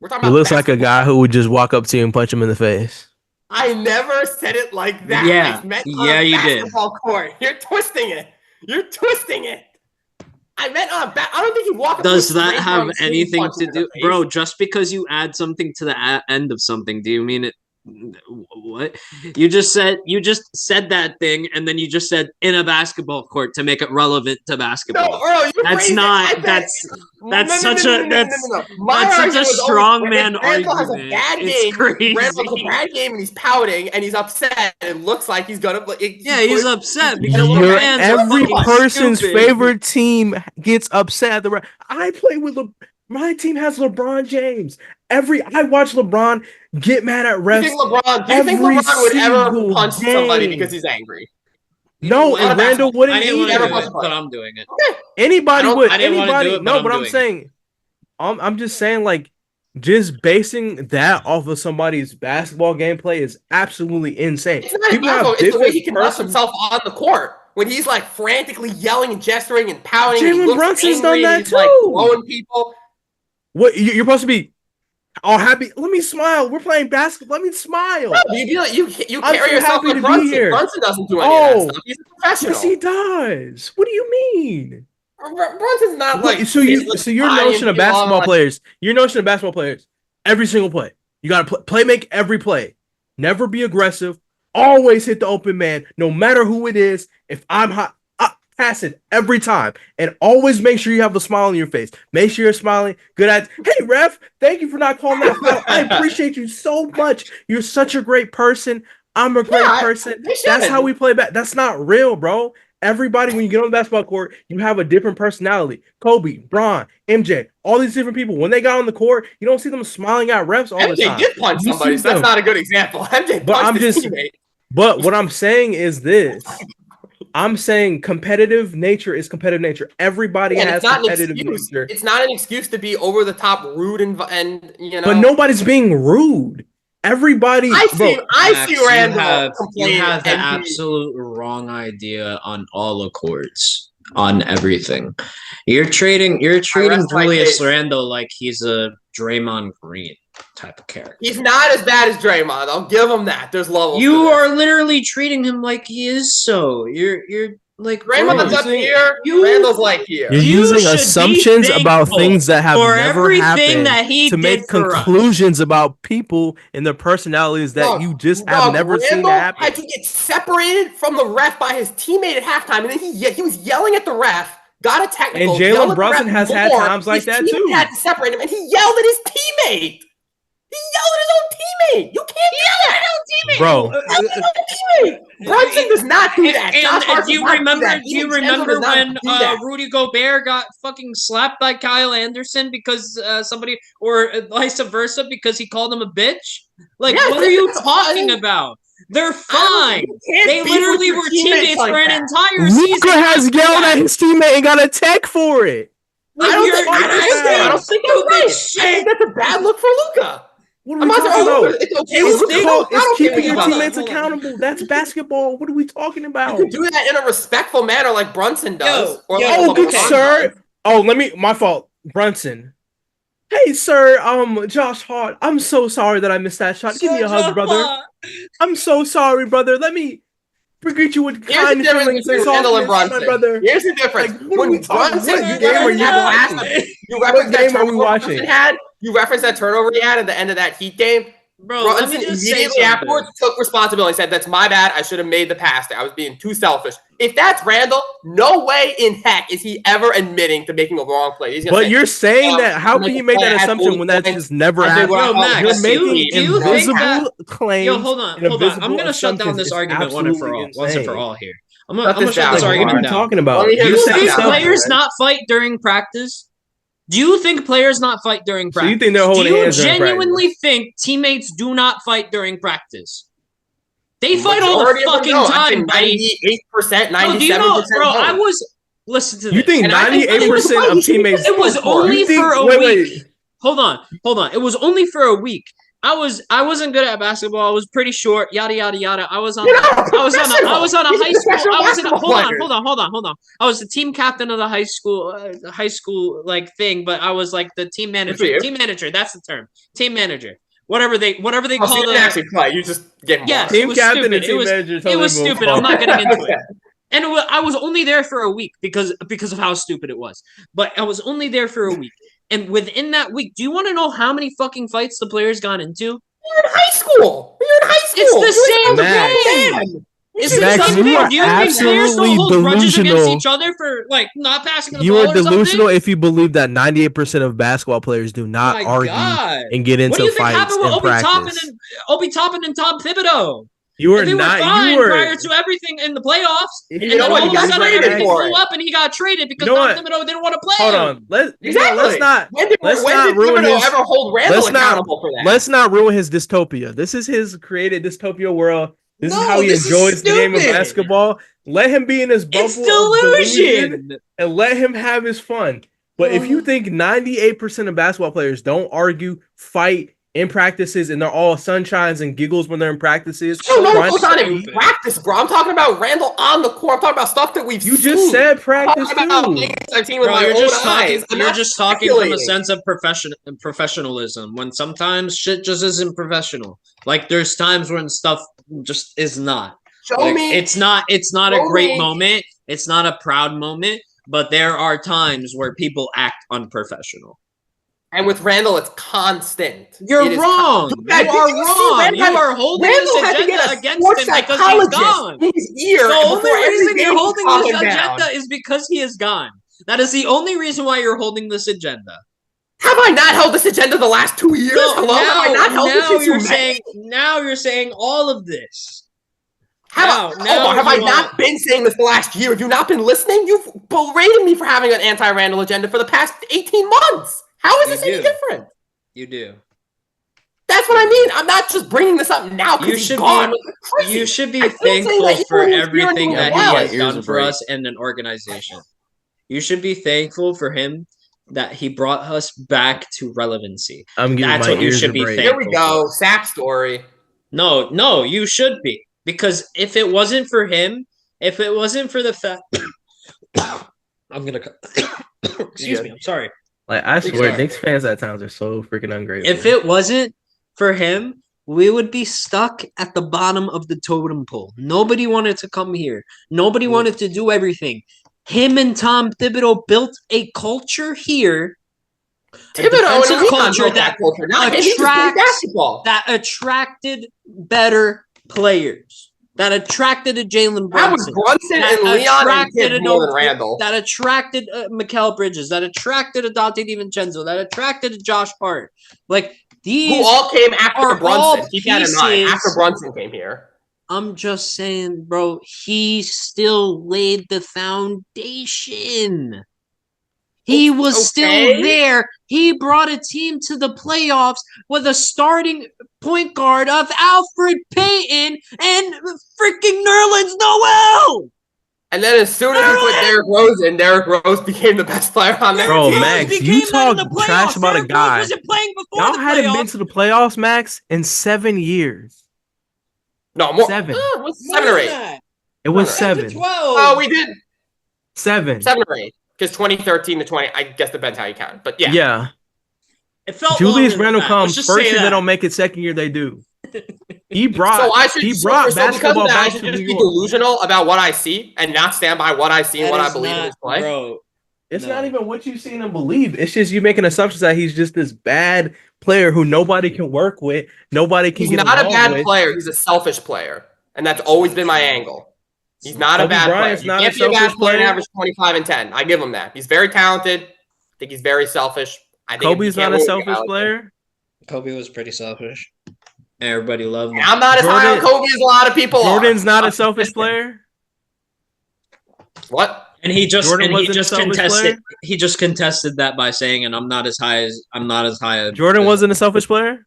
Speaker 2: We're talking about.
Speaker 3: He looks like a guy who would just walk up to you and punch him in the face.
Speaker 2: I never said it like that.
Speaker 1: Yeah, you did.
Speaker 2: Court. You're twisting it. I meant on I don't think he walked.
Speaker 1: Does that have anything to do, bro? Just because you add something to the end of something, do you mean it? What you just said that thing, and then you just said in a basketball court to make it relevant to basketball.
Speaker 2: No, Earl,
Speaker 1: that's such a strong man argument.
Speaker 2: Has a bad game. Randle has a bad game, and he's pouting, and he's upset. And it looks like he's gonna.
Speaker 1: He's upset because
Speaker 3: every person's favorite team gets upset at the. I play with my team has LeBron James. I watch LeBron get mad at refs.
Speaker 2: Do you think LeBron would ever punch somebody because he's angry?
Speaker 3: No, and Randle wouldn't
Speaker 1: either, but I'm doing it.
Speaker 3: Okay. Anybody would. Anybody. No, but I'm saying, I'm just saying, like, just basing that off of somebody's basketball gameplay is absolutely insane.
Speaker 2: It's not it's the way he conducts himself on the court. When he's like frantically yelling and gesturing and pouting.
Speaker 3: Jalen Brunson's done that too.
Speaker 2: Like blowing people.
Speaker 3: What you're supposed to be all happy? Let me smile. We're playing basketball. Let me smile.
Speaker 2: No, you carry yourself like Brunson. Brunson doesn't do any of that stuff. He's a professional.
Speaker 3: Yes, he does. What do you mean?
Speaker 2: Brunson's not like.
Speaker 3: So your notion of basketball players. Your notion of basketball players. Every single play. You got to make every play. Never be aggressive. Always hit the open man, no matter who it is. If I'm hot. Pass it every time, and always make sure you have a smile on your face. Make sure you're smiling. Good at. Hey, ref, thank you for not calling that foul. I appreciate you so much. You're such a great person. I'm a great person. That's how we play back. That's not real, bro. Everybody, when you get on the basketball court, you have a different personality. Kobe, Bron, MJ, all these different people. When they got on the court, you don't see them smiling at refs all the time.
Speaker 2: MJ did punch somebody, so that's not a good example. MJ punched his teammate.
Speaker 3: But what I'm saying is this. I'm saying competitive nature is competitive nature. Everybody has competitive nature.
Speaker 2: It's not an excuse to be over the top rude and you know.
Speaker 3: But nobody's being rude. Everybody.
Speaker 2: I see Randle.
Speaker 1: You have the absolute wrong idea on all accords, on everything. You're treating Julius Randle like he's a Draymond Green type of character.
Speaker 2: He's not as bad as Draymond. I'll give him that. There's levels.
Speaker 1: You are literally treating him like he is. So you're like
Speaker 2: Draymond's up here. Randle's like here.
Speaker 3: You're using assumptions about things that have never happened to make conclusions about people and their personalities that you just have never seen happen.
Speaker 2: Had to get separated from the ref by his teammate at halftime, and then he was yelling at the ref. Got a technical.
Speaker 3: And Jalen Brunson has had times like that too.
Speaker 2: He had to separate him, and he yelled at his teammate. He yelled at his own teammate. You can't yell at his own teammate,
Speaker 3: bro.
Speaker 2: Brunson does not do that.
Speaker 1: And do you remember when Rudy Gobert got fucking slapped by Kyle Anderson because somebody, or vice versa, because he called him a bitch? Like, what are you talking about? They're fine. They literally were teammates for an entire season.
Speaker 3: Luka has yelled at his teammate and got a tech for it.
Speaker 2: I don't think that's right. I think that's a bad look for Luka.
Speaker 3: What are we talking about? It's keeping your teammates accountable. That's basketball. What are we talking about?
Speaker 2: You can do that in a respectful manner like Brunson does.
Speaker 3: Good sir. My fault. Brunson. Hey, sir, Josh Hart. I'm so sorry that I missed that shot. Give me a hug, brother. I'm so sorry, brother. Let me greet you with kind feelings and softness, my brother.
Speaker 2: Here's the difference. When Brunson, you referenced that turnover he had at the end of that Heat game.
Speaker 1: Bro,
Speaker 2: Brunson immediately afterwards took responsibility. Said, "That's my bad. I should have made the pass there. I was being too selfish." If that's Randle, no way in heck is he ever admitting to making a wrong play.
Speaker 3: But you're saying that. How can you make that assumption when that's just never happened? You're making invisible claims.
Speaker 1: Yo, hold on. I'm gonna shut down this argument once and for all here. I'm gonna shut this argument down.
Speaker 3: Talking about.
Speaker 1: Do you think players not fight during practice? Do you think players not fight during practice?
Speaker 3: So you think they're holding hands?
Speaker 1: Do you genuinely think teammates do not fight during practice? They fight all the fucking time, buddy.
Speaker 2: 98%, 97%.
Speaker 1: Bro, listen to this.
Speaker 3: You think 98% of teammates?
Speaker 1: It was only for a week. Hold on. It was only for a week. I wasn't good at basketball. I was pretty short. Yada yada yada. I was on a high school. Hold on. I was the team captain of the high school like thing, but I was like the team manager. Team manager. That's the term. Team manager. Whatever they call it.
Speaker 2: You actually play. You just get
Speaker 1: yes,
Speaker 3: team captain and team manager.
Speaker 1: It was stupid. I'm not getting into it. And I was only there for a week because of how stupid it was. But I was only there for a week. And within that week, do you want to know how many fucking fights the players got into?
Speaker 2: You're in high school.
Speaker 1: It's the same thing. It's the same thing. Do you think players don't hold grudges against each other for like not passing the ball?
Speaker 3: You are delusional if you believe that 98% of basketball players do not argue and get into fights in practice.
Speaker 1: Obi Toppin and Tom Thibodeau.
Speaker 3: You were not.
Speaker 1: You were prior to everything in the playoffs, and then all of a sudden everything blew up, and he got traded because Tom Thibodeau didn't want to play.
Speaker 3: Hold on, let's not. When did
Speaker 2: Thibodeau ever hold Randle accountable for that?
Speaker 3: Let's not ruin his dystopia. This is his created dystopia world. This is how he enjoys the game of basketball. Let him be in his bubble.
Speaker 1: It's delusion,
Speaker 3: and let him have his fun. But if you think 98% of basketball players don't argue, fight in practices, and they're all sunshines and giggles when they're in practices.
Speaker 2: No, it goes on in practice, bro. I'm talking about Randle on the court. I'm talking about stuff that we've seen.
Speaker 3: You just said practice too.
Speaker 1: You're just talking from a sense of professionalism when sometimes shit just isn't professional. Like there's times when stuff just is not. It's not a great moment. It's not a proud moment, but there are times where people act unprofessional.
Speaker 2: And with Randle, it's constant.
Speaker 1: You're wrong. You are wrong. You are holding this agenda against him because he's gone. The only reason you're holding this agenda is because he is gone. That is the only reason why you're holding this agenda.
Speaker 2: Have I not held this agenda the last 2 years? Hello? Have I not held this?
Speaker 1: Now you're saying all of this.
Speaker 2: Have I not been saying this the last year? Have you not been listening? You've berated me for having an anti-Randle agenda for the past 18 months. How is this any different?
Speaker 1: You do.
Speaker 2: That's what I mean. I'm not just bringing this up now because he's gone.
Speaker 1: You should be thankful for everything that he has done for us and an organization. You should be thankful for him that he brought us back to relevancy.
Speaker 3: That's what you should be thankful
Speaker 2: for. Here we go. Sap story.
Speaker 1: No, you should be. Because if it wasn't for him, if it wasn't for the fact... I'm going to... Excuse me. I'm sorry.
Speaker 3: Like, I swear, Knicks fans at times are so freaking ungrateful.
Speaker 1: If it wasn't for him, we would be stuck at the bottom of the totem pole. Nobody wanted to come here. Nobody wanted to do everything. Him and Tom Thibodeau built a culture here.
Speaker 2: Thibodeau
Speaker 1: culture that attracted better players. That attracted a Jalen Brunson.
Speaker 2: That was Brunson and Leon and Kidd more than Randle.
Speaker 1: That attracted Mikal Bridges. That attracted a Dante DiVincenzo. That attracted a Josh Hart. Like these,
Speaker 2: who all came after Brunson. Keep that in mind. After Brunson came here.
Speaker 1: I'm just saying, bro. He still laid the foundation. He was still there. He brought a team to the playoffs with a starting point guard of Alfred Payton and freaking Nerlens Noel.
Speaker 2: And then as soon as he put Derrick Rose became the best player on their
Speaker 3: Bro,
Speaker 2: team.
Speaker 3: Max, you talk trash about a guy. Y'all hadn't been to the playoffs, Max, in 7 years.
Speaker 2: No, more.
Speaker 3: 7.
Speaker 2: It was 7 or 8.
Speaker 3: It was 7.
Speaker 1: 12.
Speaker 2: Oh, we did
Speaker 3: 7.
Speaker 2: 7 or 8. Because 2013 to 20, I guess depends how you count. But yeah.
Speaker 3: Yeah.
Speaker 1: It felt
Speaker 3: Julius Randle comes first year, they don't make it. Second year, they do. He brought basketball back to New
Speaker 2: just be
Speaker 3: York.
Speaker 2: delusional about what I see and not stand by what I see and what I believe in his play.
Speaker 1: Bro,
Speaker 3: It's not even what you've seen and believe. It's just you making assumptions that he's just this bad player who nobody can work with. Nobody can get along with.
Speaker 2: He's not a bad player. He's a selfish player. And that's always been my angle. He's not a bad player. He can't be a bad player and average 25 and 10. I give him that. He's very talented. I think he's very selfish. I think
Speaker 3: Kobe's not a selfish player.
Speaker 1: Kobe was pretty selfish. Everybody loved him.
Speaker 2: I'm not as high on Kobe as a lot of people
Speaker 3: Jordan's not a selfish player.
Speaker 2: What?
Speaker 1: And he just contested that by saying, "And I'm not as high as
Speaker 3: Jordan wasn't a selfish player.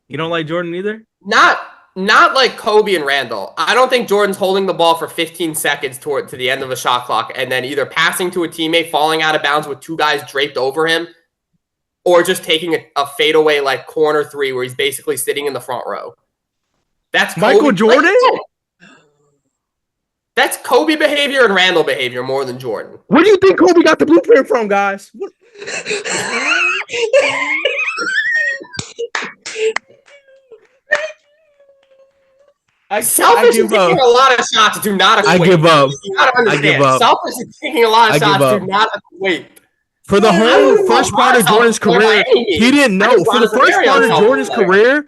Speaker 3: You don't like Jordan either?
Speaker 2: Not like Kobe and Randle. I don't think Jordan's holding the ball for 15 seconds to the end of a shot clock and then either passing to a teammate, falling out of bounds with 2 guys draped over him, or just taking a fadeaway like corner 3 where he's basically sitting in the front row. That's Kobe.
Speaker 3: Michael Jordan?
Speaker 2: That's Kobe behavior and Randle behavior more than Jordan.
Speaker 3: Where do you think Kobe got the blueprint from, guys?
Speaker 2: Selfish and taking a lot of shots do not equate.
Speaker 3: I give up.
Speaker 2: I give up. Selfish and taking a lot of shots do not equate.
Speaker 3: For the whole first part of Jordan's career, he didn't know. For the first part of Jordan's career,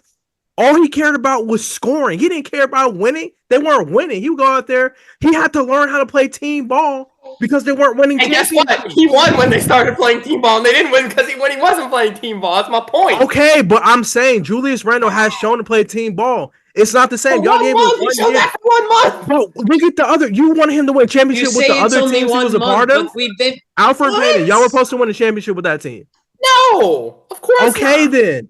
Speaker 3: all he cared about was scoring. He didn't care about winning. They weren't winning. He would go out there. He had to learn how to play team ball because they weren't winning.
Speaker 2: And guess what? He won when they started playing team ball, and they didn't win because when he wasn't playing team ball. That's my point.
Speaker 3: Okay, but I'm saying Julius Randle has shown to play team ball. It's not the same. Y'all gave him 1 year.
Speaker 2: 1 month.
Speaker 3: Bro, look at the other. You wanted him to win a championship with the other teams he was a part of? Alfred Payton. Y'all were supposed to win a championship with that team.
Speaker 2: No, of course
Speaker 3: okay,
Speaker 2: not.
Speaker 3: Then.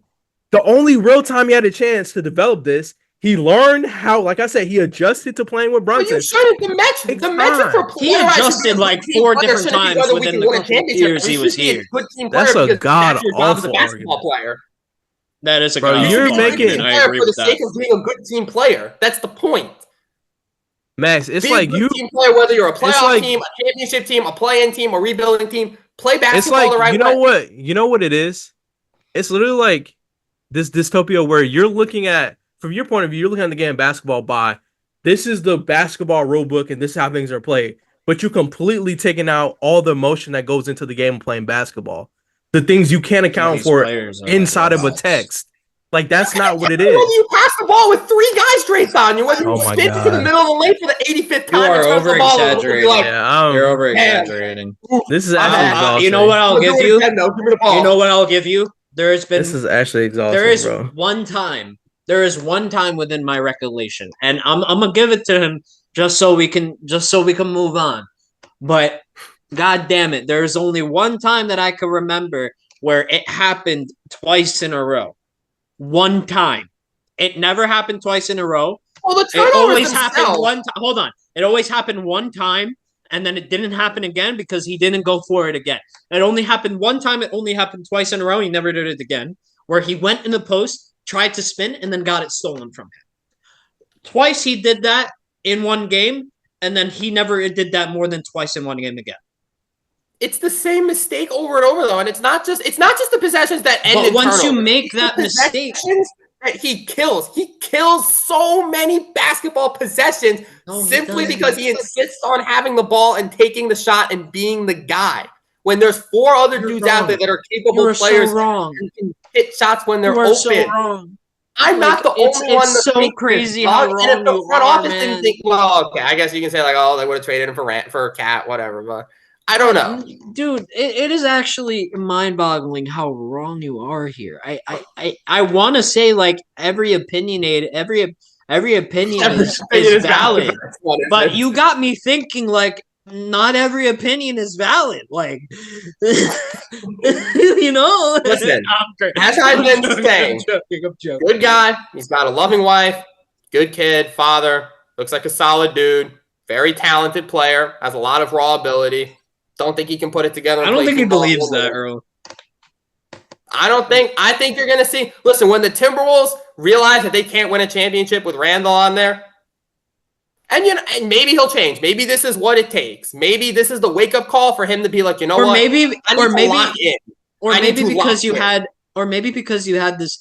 Speaker 3: The only real time he had a chance to develop this, he learned how, like I said, he adjusted to playing with Brunson.
Speaker 2: But you shouldn't. The metric for
Speaker 1: he adjusted like 4 different times within the couple years he was here.
Speaker 3: That's a god awful basketball
Speaker 2: player.
Speaker 1: That is a
Speaker 3: bro. You're making
Speaker 2: for the sake of being a good team player. That's the point.
Speaker 3: Max, it's
Speaker 2: Be
Speaker 3: like
Speaker 2: a good team player, whether you're a playoff team, a championship team, a play-in team, a rebuilding team. Play basketball
Speaker 3: it's like,
Speaker 2: the right
Speaker 3: way. You know what it is? It's literally like this dystopia where you're looking at, from your point of view, you're looking at the game basketball by this is the basketball rule book and this is how things are played. But you completely taking out all the emotion that goes into the game of playing basketball. The things you can't account for inside of a text. Like, that's not what it is.
Speaker 2: When you pass the ball with 3 guys draped on you, when you spin to the middle of the lane for the 85th time,
Speaker 1: you are over-exaggerating.
Speaker 2: You're
Speaker 1: over-exaggerating.
Speaker 3: This is actually exhausting.
Speaker 1: You know what I'll give you? You know what I'll give you? This
Speaker 3: is actually exhausting,
Speaker 1: There is
Speaker 3: bro.
Speaker 1: one time. There is one time within my recollection, and I'm gonna give it to him just so we can move on. But God damn it, there is only one time that I can remember where it happened twice in a row. One time. It never happened twice in a row.
Speaker 2: Well, the
Speaker 1: it always happened one time. Hold on. It always happened one time, and then it didn't happen again because he didn't go for it again. It only happened one time. It only happened twice in a row. He never did it again. Where he went in the post, tried to spin, and then got it stolen from him. Twice he did that in one game, and then he never did that more than twice in one game again.
Speaker 2: It's the same mistake over and over, though, and it's not just the possessions that end.
Speaker 1: But once you make that mistake,
Speaker 2: that he kills so many basketball possessions simply because he insists on having the ball and taking the shot and being the guy. When there's 4 other dudes out there that are capable players and can hit shots when they're open.
Speaker 1: So wrong.
Speaker 2: I'm not the only one.
Speaker 1: It's so crazy how wrong
Speaker 2: and if the front office
Speaker 1: man.
Speaker 2: didn't think, well, okay, I guess you can say like, oh, they would have traded him for a cat, whatever, but. I don't know.
Speaker 1: Dude, it is actually mind-boggling how wrong you are here. I want to say like every opinion is valid. But you got me thinking like not every opinion is valid. Like, you know.
Speaker 2: Listen, as I've been saying, good guy. He's got a loving wife, good kid, father. Looks like a solid dude. Very talented player. Has a lot of raw ability. Don't think he can put it together.
Speaker 1: I don't think he believes that, Earl.
Speaker 2: I think you're going to see. Listen, when the Timberwolves realize that they can't win a championship with Randle on there, and maybe he'll change. Maybe this is what it takes. Maybe this is the wake up call for him to be like, you know what? Maybe
Speaker 1: because you had this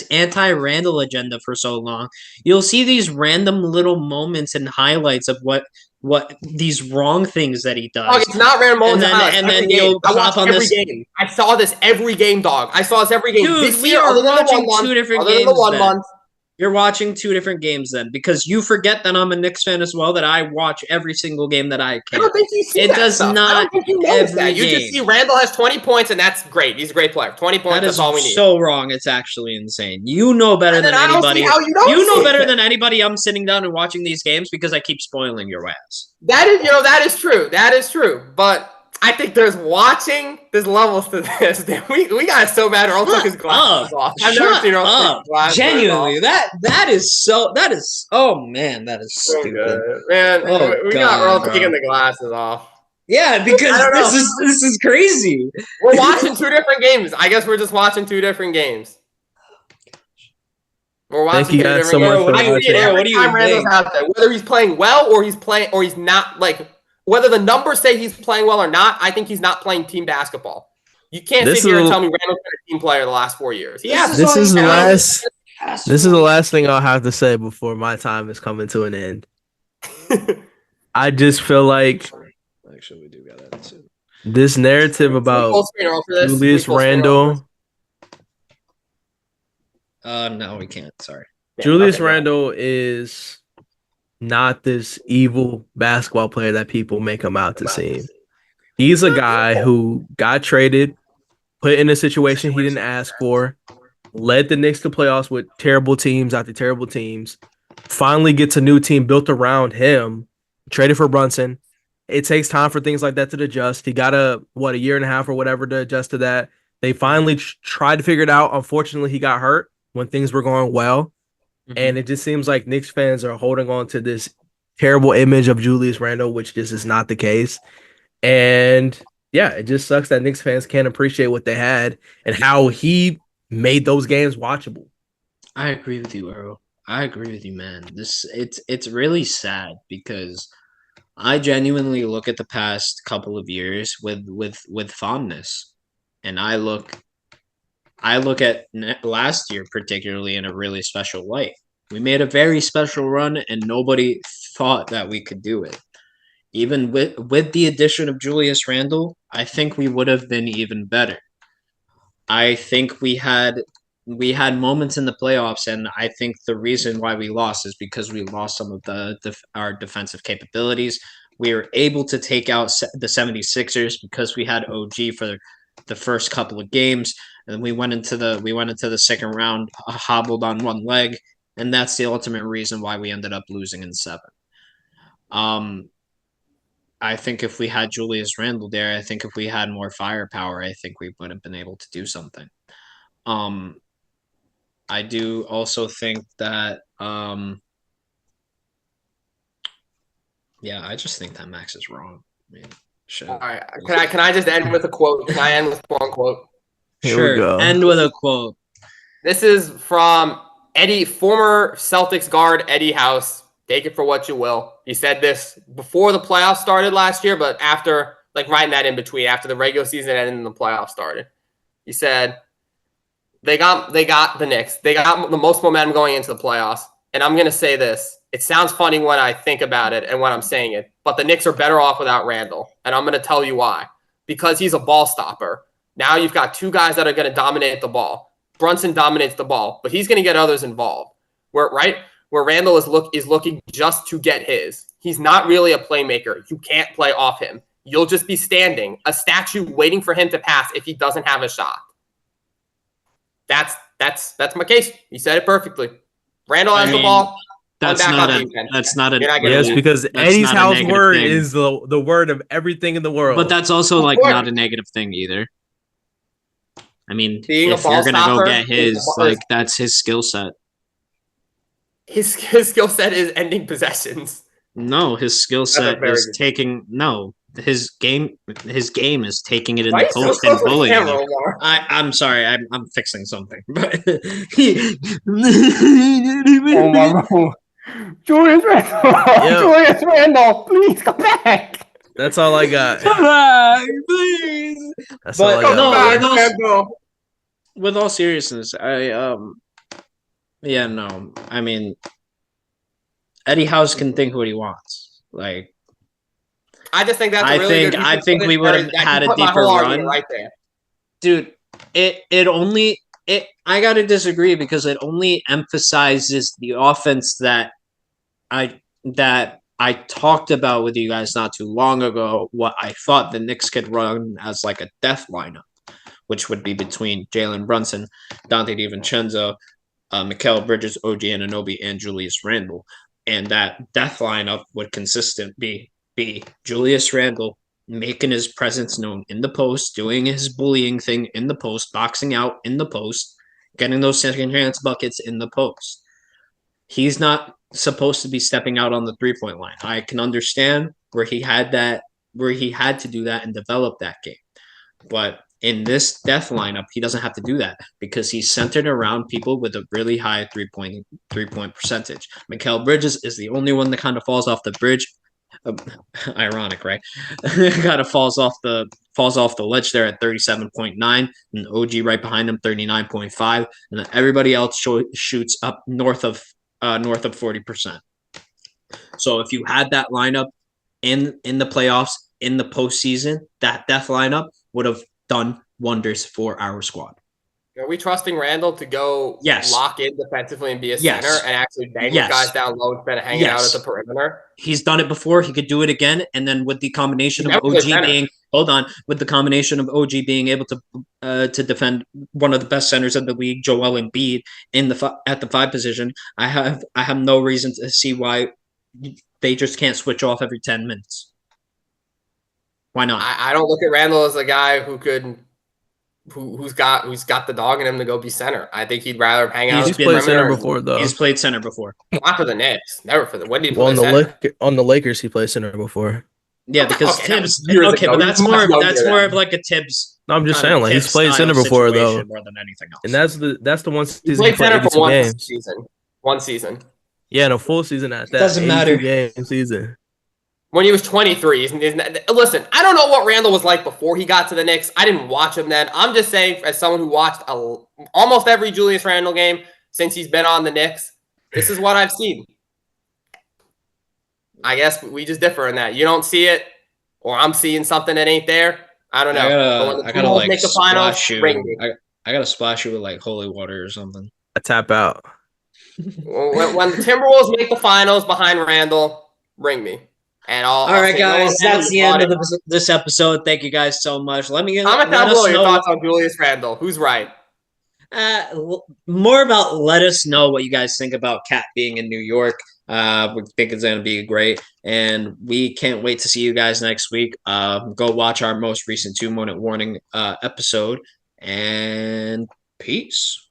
Speaker 1: anti-Randle agenda for so long. You'll see these random little moments and highlights of what these wrong things that he does.
Speaker 2: Dog, it's not random moments
Speaker 1: and then you'll hop on this
Speaker 2: game. I saw this every game, dog. I saw this every game.
Speaker 1: Dude,
Speaker 2: this
Speaker 1: we
Speaker 2: year,
Speaker 1: are watching two different games. You're watching two different games then, because you forget that I'm a Knicks fan as well, that I watch every single game that I can.
Speaker 2: I don't think you see that stuff. I don't think you notice that. You just see Randle has 20 points, and that's great. He's a great player. 20 points, that's all we need.
Speaker 1: So wrong. It's actually insane. You know better than anybody. You know better than anybody. I'm sitting down and watching these games because I keep spoiling your ass.
Speaker 2: That is true. That is true. But I think there's levels to this. We got so bad. Earl took his glasses off. I've never seen Earl take his glasses off.
Speaker 1: Genuinely, that is oh man, that is stupid.
Speaker 2: Man, we got Earl taking the glasses off.
Speaker 1: Yeah, because this is crazy.
Speaker 2: We're watching two different games. I guess we're just watching two different games. We're watching two different games. I see it every time Randle's out there, whether he's playing well or he's not, like. Whether the numbers say he's playing well or not, I think he's not playing team basketball. You can't sit here and tell me Randle's been a team player the last 4 years.
Speaker 3: This is the last thing I'll have to say before my time is coming to an end. I just feel like
Speaker 1: actually we do got that soon.
Speaker 3: This narrative about Julius Randle.
Speaker 1: No, we can't. Sorry.
Speaker 3: Julius Randle is not this evil basketball player that people make him out to seem. He's a guy who got traded, put in a situation he didn't ask for, led the Knicks to playoffs with terrible teams after terrible teams, finally gets a new team built around him, traded for Brunson. It takes time for things like that to adjust. He got a year and a half or whatever to adjust to that. They finally tried to figure it out. Unfortunately, he got hurt when things were going well. Mm-hmm. And it just seems like Knicks fans are holding on to this terrible image of Julius Randle, which just is not the case. And yeah, it just sucks that Knicks fans can't appreciate what they had and how he made those games watchable.
Speaker 1: I agree with you, Earl. I agree with you, man. It's really sad because I genuinely look at the past couple of years with fondness, and I look at last year particularly in a really special light. We made a very special run, and nobody thought that we could do it. Even with the addition of Julius Randle, I think we would have been even better. I think we had moments in the playoffs, and I think the reason why we lost is because we lost some of our defensive capabilities. We were able to take out the 76ers because we had OG for the first couple of games, and we went into the second round hobbled on one leg, and that's the ultimate reason why we ended up losing in 7. I think if we had Julius Randle there, I think if we had more firepower, I think we would have been able to do something. I do also think that, I just think that Max is wrong. I mean, shit.
Speaker 2: All right, can I just end with a quote? Can I end with one quote?
Speaker 1: Sure, end with a quote.
Speaker 2: This is from former Celtics guard Eddie House. Take it for what you will. He said this before the playoffs started last year, but after, like right in that in between, after the regular season ended and the playoffs started. He said, They got the Knicks. They got the most momentum going into the playoffs. And I'm going to say this. It sounds funny when I think about it and when I'm saying it, but the Knicks are better off without Randle. And I'm going to tell you why. Because he's a ball stopper. Now you've got two guys that are going to dominate the ball. Brunson dominates the ball, but he's going to get others involved. Where Randle is looking just to get his. He's not really a playmaker. You can't play off him. You'll just be standing, a statue waiting for him to pass if he doesn't have a shot. That's my case. He said it perfectly. Randle has the ball.
Speaker 1: That's not a. That's not a.
Speaker 3: Yes, because Eddie's house word is the word of everything in the world.
Speaker 1: But that's also like not a negative thing either. I mean, if you're gonna go get his, like that's his skill set.
Speaker 2: His skill set is ending possessions.
Speaker 1: No, his skill set is taking his game is taking it in the post and bullying. I'm sorry, I'm fixing something. But
Speaker 2: Julius Randle, please come back.
Speaker 3: That's all I got.
Speaker 1: Come back, please.
Speaker 3: That's all I got.
Speaker 1: With all seriousness, I mean, Eddie House can think what he wants. Like,
Speaker 2: I just think that's
Speaker 1: I think we would have had a deeper run
Speaker 2: right there,
Speaker 1: dude. I gotta disagree because it only emphasizes the offense that I talked about with you guys not too long ago. What I thought the Knicks could run as like a death lineup, which would be between Jalen Brunson, Dante DiVincenzo, Mikal Bridges, OG Anunoby, and Julius Randle. And that death lineup would be Julius Randle making his presence known in the post, doing his bullying thing in the post, boxing out in the post, getting those second chance buckets in the post. He's not supposed to be stepping out on the 3-point line. I can understand where he had to do that and develop that game. But in this death lineup, he doesn't have to do that because he's centered around people with a really high three-point percentage. Mikal Bridges is the only one that kind of falls off the bridge. Ironic, right? Kind of falls off the ledge there at 37.9, and OG right behind him 39.5, and then everybody else shoots up north of 40%. So if you had that lineup in the playoffs, in the postseason, that death lineup would have done wonders for our squad.
Speaker 2: Are we trusting Randle to go lock in defensively and be a center and actually bang guys down low instead of hanging out at the perimeter?
Speaker 1: He's done it before. He could do it again. And then with the combination of OG being able to defend one of the best centers in the league, Joel Embiid, at the 5 position, I have no reason to see why they just can't switch off every 10 minutes. Why not?
Speaker 2: I don't look at Randle as a guy who's got the dog in him to go be center. I think he'd rather hang out.
Speaker 3: He's played center before, though.
Speaker 1: He's played center before.
Speaker 2: Not for the Knicks. Never for the. When did he
Speaker 3: play on the Lakers, he played center before.
Speaker 1: Yeah, because Tibbs. Okay, but that's more of like a Tibbs.
Speaker 3: No, I'm just saying, like he's played center before, though.
Speaker 1: More than anything else.
Speaker 3: And that's the one season
Speaker 2: he played center for one season.
Speaker 3: Yeah, and a full season at that.
Speaker 1: Doesn't matter.
Speaker 3: Game season.
Speaker 2: When he was 23. Listen, I don't know what Randle was like before he got to the Knicks. I didn't watch him then. I'm just saying, as someone who watched almost every Julius Randle game since he's been on the Knicks, this is what I've seen. I guess we just differ in that. You don't see it, or I'm seeing something that ain't there. I don't know.
Speaker 1: I gotta like make the finals. I gotta splash you with like holy water or something.
Speaker 3: I tap out.
Speaker 2: When the Timberwolves make the finals behind Randle, ring me. And all
Speaker 1: right, guys, that's the end of this episode. Thank you guys so much. Comment down
Speaker 2: below your thoughts on Julius Randle. Who's right?
Speaker 1: More about let us know what you guys think about Cat being in New York. We think it's going to be great, and we can't wait to see you guys next week. Go watch our most recent 2-minute warning episode, and peace.